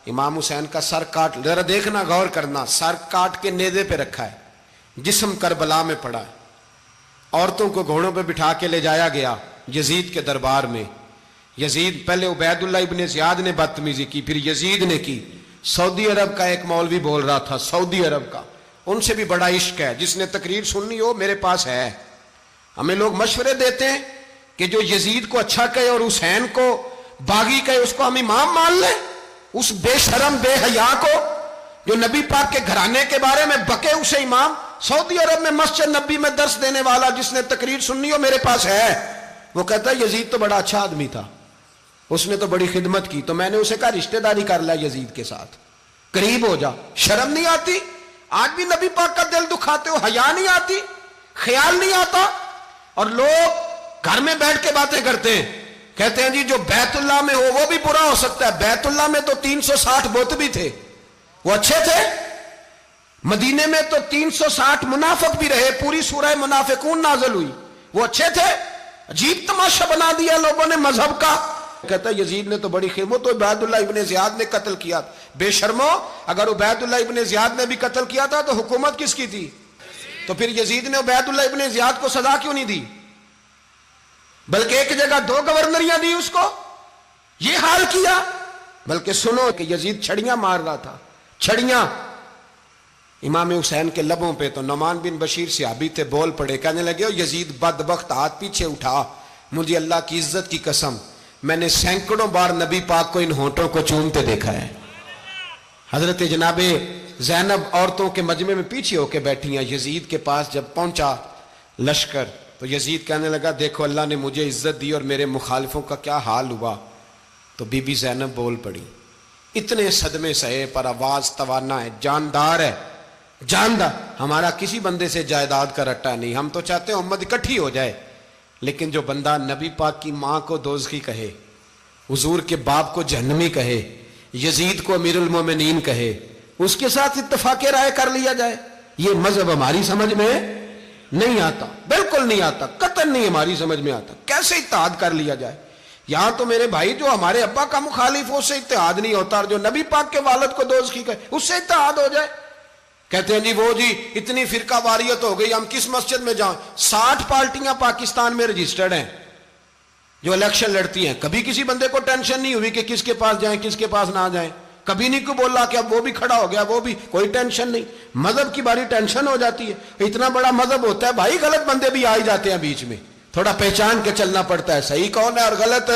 Speaker 1: امام حسین کا سر کاٹ، ذرا دیکھنا غور کرنا، سر کاٹ کے نیزے پہ رکھا ہے، جسم کربلا میں پڑا ہے، عورتوں کو گھوڑوں پہ بٹھا کے لے جایا گیا یزید کے دربار میں۔ یزید پہلے عبید اللہ ابن زیاد نے بدتمیزی کی، پھر یزید نے کی۔ سعودی عرب کا ایک مولوی بول رہا تھا، سعودی عرب کا، ان سے بھی بڑا عشق ہے، جس نے تقریر سننی ہو میرے پاس ہے۔ ہمیں لوگ مشورے دیتے ہیں کہ جو یزید کو اچھا کہے اور حسین کو باغی کہے اس کو ہم امام مان لیں، اس بے شرم بے حیا کو جو نبی پاک کے گھرانے کے بارے میں بکے اسے امام۔ سعودی عرب میں مسجد نبی میں درس دینے والا جس نے تقریر سننی ہو میرے پاس ہے، وہ کہتا ہے یزید تو بڑا اچھا آدمی تھا، اس نے تو بڑی خدمت کی، تو میں نے اسے کہا رشتہ داری کر لیا یزید کے ساتھ، قریب ہو جا۔ شرم نہیں آتی؟ آج بھی نبی پاک کا دل دکھاتے ہو، حیا نہیں آتی، خیال نہیں آتا؟ اور لوگ گھر میں بیٹھ کے باتیں کرتے ہیں، کہتے ہیں جی جو بیت اللہ میں ہو وہ بھی برا ہو سکتا ہے۔ بیت اللہ میں تو 360 بت بھی تھے، وہ اچھے تھے۔ مدینے میں تو 360 منافق بھی رہے، پوری سورہ منافقون نازل ہوئی، وہ اچھے تھے۔ عجیب تماشا بنا دیا لوگوں نے مذہب کا۔ کہتا ہے یزید نے تو بڑی خدمت، تو عبید اللہ ابن زیاد نے قتل کیا۔ بے شرمو، اگر عبید اللہ ابن زیاد نے بھی قتل کیا تھا تو حکومت کس کی تھی؟ تو پھر یزید نے عبید اللہ ابن زیاد کو سزا کیوں نہیں دی، بلکہ ایک جگہ 2 گورنریاں دی اس کو، یہ حال کیا؟ بلکہ سنو کہ یزید چھڑیاں مار رہا تھا، چھڑیاں امام حسین کے لبوں پہ، تو نعمان بن بشیر صحابی تھے، بول پڑے، کہنے لگے یزید بدبخت ہاتھ پیچھے اٹھا، مجھے اللہ کی عزت کی قسم میں نے سینکڑوں بار نبی پاک کو ان ہونٹوں کو چومتے دیکھا ہے۔ حضرت جناب زینب عورتوں کے مجمع میں پیچھے ہو کے بیٹھی ہیں، یزید کے پاس جب پہنچا لشکر تو یزید کہنے لگا دیکھو اللہ نے مجھے عزت دی اور میرے مخالفوں کا کیا حال ہوا۔ تو بی بی زینب بول پڑی، اتنے صدمے سہے پر آواز توانا ہے، جاندار ہے، جاندار۔ ہمارا کسی بندے سے جائیداد کا رٹا نہیں، ہم تو چاہتے ہیں امت اکٹھی ہو جائے، لیکن جو بندہ نبی پاک کی ماں کو دوزخی کہے، حضور کے باپ کو جہنمی کہے، یزید کو امیر المومنین کہے، اس کے ساتھ اتفاق رائے کر لیا جائے، یہ مذہب ہماری سمجھ میں نہیں آتا، بالکل نہیں آتا، قطعاً نہیں ہماری سمجھ میں آتا۔ کیسے اتحاد کر لیا جائے؟ یہاں تو میرے بھائی جو ہمارے ابا کا مخالف ہو اس سے اتحاد نہیں ہوتا، اور جو نبی پاک کے والد کو دوزخی کہے اس سے اتحاد ہو جائے۔ کہتے ہیں جی وہ جی اتنی فرقہ واریت ہو گئی، ہم کس مسجد میں جائیں؟ 60 پارٹیاں پاکستان میں رجسٹرڈ ہیں جو الیکشن لڑتی ہیں، کبھی کسی بندے کو ٹینشن نہیں ہوئی کہ کس کے پاس جائیں کس کے پاس نہ جائیں۔ کبھی نہیں کو بولا کہ اب وہ بھی کھڑا ہو گیا، وہ بھی، کوئی ٹینشن نہیں. مذہب کی باری ٹینشن ہو جاتی ہے. اتنا بڑا مذہب ہوتا ہے بھائی، غلط بندے بھی آ ہی جاتے ہیں بیچ میں، تھوڑا پہچان کے چلنا پڑتا ہے صحیح کون ہے اور غلط.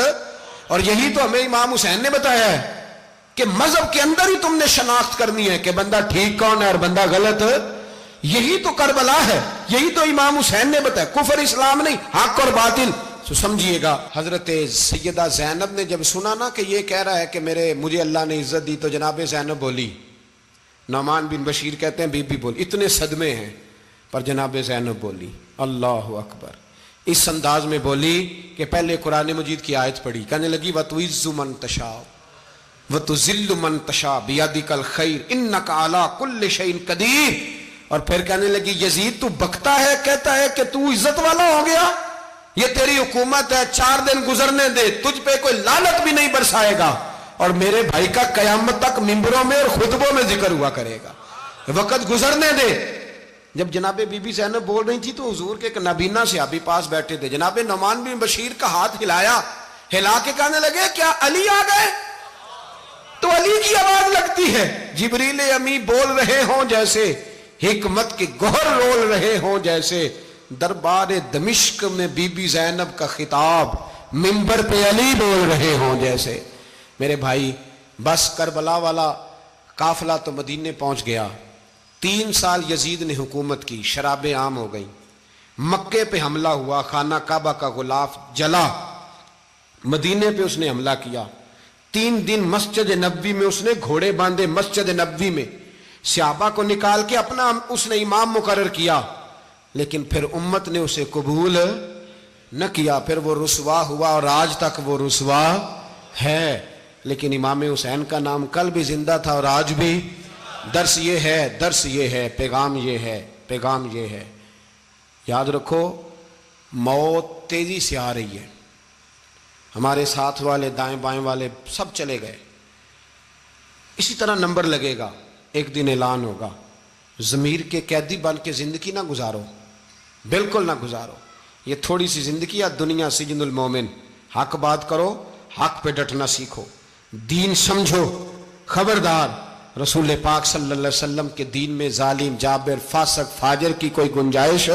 Speaker 1: اور یہی تو ہمیں امام حسین نے بتایا ہے کہ مذہب کے اندر ہی تم نے شناخت کرنی ہے کہ بندہ ٹھیک کون ہے اور بندہ غلط. یہی تو کربلا ہے، یہی تو امام حسین نے بتایا. کفر اسلام نہیں، حق اور باطل. تو سمجھیے گا، حضرت سیدہ زینب نے جب سنا نا کہ یہ کہہ رہا ہے کہ مجھے اللہ نے عزت دی، تو جناب زینب بولی. نعمان بن بشیر کہتے ہیں بی بی بولی. اتنے صدمے ہیں پر جناب زینب بولی اللہ اکبر. اس انداز میں بولی کہ پہلے قرآن مجید کی آیت پڑھی، کہنے لگی وَتُعِزُّ مَن تَشَاءُ وَتُذِلُّ مَن تَشَاءُ بِيَدِكَ الْخَيْرُ إِنَّكَ عَلَىٰ كُلِّ شَيْءٍ قَدِيرٌ. اور پھر کہنے لگی یزید تو بکتا ہے، کہتا ہے کہ تو عزت والا ہو گیا، یہ تیری حکومت ہے، 4 دن گزرنے دے، تجھ پہ کوئی لعنت بھی نہیں برسائے گا، اور میرے بھائی کا قیامت تک ممبروں میں اور خطبوں میں ذکر ہوا کرے گا، وقت گزرنے دے. جب جناب بی بی زینب بول رہی تھی تو حضور کے ایک نابینا صحابی پاس بیٹھے تھے. جناب نعمان بن بشیر کا ہاتھ ہلایا، ہلا کے کہنے لگے کیا علی آ گئے؟ تو علی کی آواز لگتی ہے. جبریل امی بول رہے ہوں جیسے، حکمت کے گوہر رول رہے ہوں جیسے، دربار دمشق میں بی بی زینب کا خطاب منبر پہ علی بول رہے ہوں جیسے. میرے بھائی بس کربلا والا قافلہ تو مدینے پہنچ گیا. 3 سال یزید نے حکومت کی، شرابیں عام ہو گئیں، مکے پہ حملہ ہوا، خانہ کعبہ کا غلاف جلا، مدینے پہ اس نے حملہ کیا. 3 دن مسجد نبوی میں اس نے گھوڑے باندھے، مسجد نبوی میں صحابہ کو نکال کے اپنا اس نے امام مقرر کیا، لیکن پھر امت نے اسے قبول نہ کیا. پھر وہ رسوا ہوا اور آج تک وہ رسوا ہے. لیکن امام حسین کا نام کل بھی زندہ تھا اور آج بھی. درس یہ ہے، پیغام یہ ہے، پیغام یہ ہے. یاد رکھو موت تیزی سے آ رہی ہے. ہمارے ساتھ والے دائیں بائیں والے سب چلے گئے، اسی طرح نمبر لگے گا، ایک دن اعلان ہوگا. ضمیر کے قیدی بن کے زندگی نہ گزارو، بالکل نہ گزارو. یہ تھوڑی سی زندگی ہے دنیا سجن المومن. حق بات کرو، حق پہ ڈٹنا سیکھو، دین سمجھو. خبردار رسول پاک صلی اللہ علیہ وسلم کے دین میں ظالم، جابر، فاسق، فاجر کی کوئی گنجائش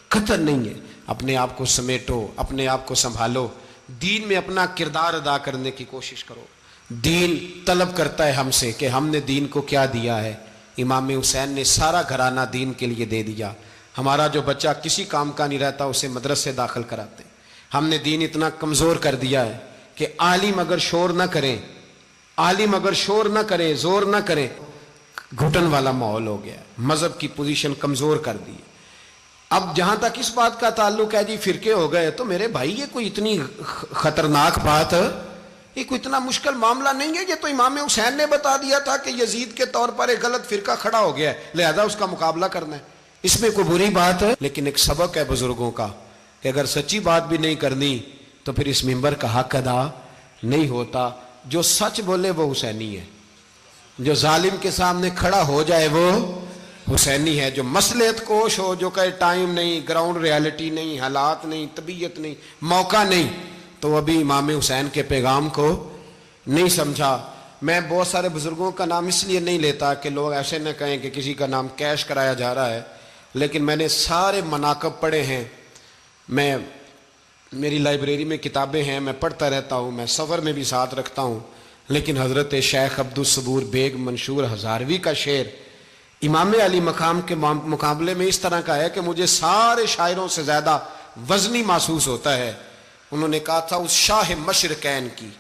Speaker 1: قطعاً نہیں ہے. اپنے آپ کو سمیٹو، اپنے آپ کو سنبھالو، دین میں اپنا کردار ادا کرنے کی کوشش کرو. دین طلب کرتا ہے ہم سے کہ ہم نے دین کو کیا دیا ہے. امام حسین نے سارا گھرانہ دین کے لیے دے دیا. ہمارا جو بچہ کسی کام کا نہیں رہتا اسے مدرسے داخل کراتے. ہم نے دین اتنا کمزور کر دیا ہے کہ عالم اگر شور نہ کریں، زور نہ کریں، گھٹن والا ماحول ہو گیا. مذہب کی پوزیشن کمزور کر دی. اب جہاں تک اس بات کا تعلق ہے جی فرقے ہو گئے، تو میرے بھائی یہ کوئی اتنی خطرناک بات، یہ کوئی اتنا مشکل معاملہ نہیں ہے. یہ تو امام حسین نے بتا دیا تھا کہ یزید کے طور پر ایک غلط فرقہ کھڑا ہو گیا ہے، لہذا اس کا مقابلہ کرنا ہے. اس میں کوئی بری بات ہے، لیکن ایک سبق ہے بزرگوں کا کہ اگر سچی بات بھی نہیں کرنی تو پھر اس منبر کا حق ادا نہیں ہوتا. جو سچ بولے وہ حسینی ہے، جو ظالم کے سامنے کھڑا ہو جائے وہ حسینی ہے. جو مصلحت کوش ہو، جو کہے ٹائم نہیں، گراؤنڈ ریالٹی نہیں، حالات نہیں، طبیعت نہیں، موقع نہیں، تو ابھی امام حسین کے پیغام کو نہیں سمجھا. میں بہت سارے بزرگوں کا نام اس لیے نہیں لیتا کہ لوگ ایسے نہ کہیں کہ کسی کا نام کیش کرایا جا رہا ہے، لیکن میں نے سارے مناقب پڑھے ہیں. میری لائبریری میں کتابیں ہیں، میں پڑھتا رہتا ہوں، میں سفر میں بھی ساتھ رکھتا ہوں. لیکن حضرت شیخ عبدالصبور بیگ منشور ہزاروی کا شعر امام علی مقام کے مقابلے میں اس طرح کا ہے کہ مجھے سارے شاعروں سے زیادہ وزنی محسوس ہوتا ہے. انہوں نے کہا تھا اس شاہ مشرقین کی،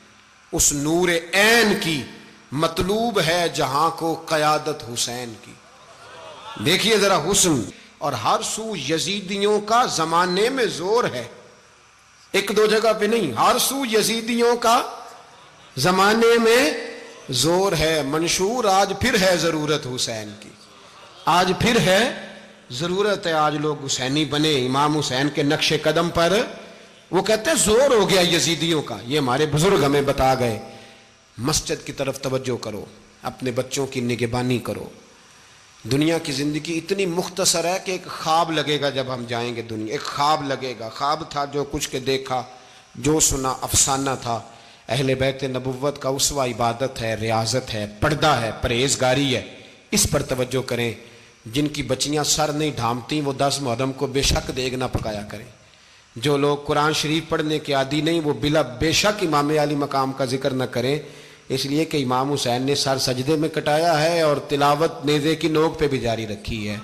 Speaker 1: اس نور عین کی، مطلوب ہے جہاں کو قیادت حسین کی. دیکھیے ذرا حسن. اور ہر سو یزیدیوں کا زمانے میں زور ہے، ایک دو جگہ پہ نہیں، ہر سو یزیدیوں کا زمانے میں زور ہے. منشور آج پھر ہے ضرورت حسین کی، آج پھر ہے ضرورت ہے. آج لوگ حسینی بنے، امام حسین کے نقش قدم پر. وہ کہتے ہیں زور ہو گیا یزیدیوں کا. یہ ہمارے بزرگ ہمیں بتا گئے. مسجد کی طرف توجہ کرو، اپنے بچوں کی نگہبانی کرو. دنیا کی زندگی اتنی مختصر ہے کہ ایک خواب لگے گا جب ہم جائیں گے دنیا، ایک خواب لگے گا. خواب تھا جو کچھ کے دیکھا، جو سنا افسانہ تھا. اہل بیت نبوت کا اسوہ عبادت ہے، ریاضت ہے، پردہ ہے، پرہیزگاری ہے، اس پر توجہ کریں۔ جن کی بچیاں سر نہیں ڈھانپتی وہ 10 محرم کو بے شک دیگ نہ پکایا کریں۔ جو لوگ قرآن شریف پڑھنے کے عادی نہیں وہ بے شک امام علی مقام کا ذکر نہ کریں، اس لیے کہ امام حسین نے سر سجدے میں کٹایا ہے اور تلاوت نیزے کی نوک پہ بھی جاری رکھی ہے۔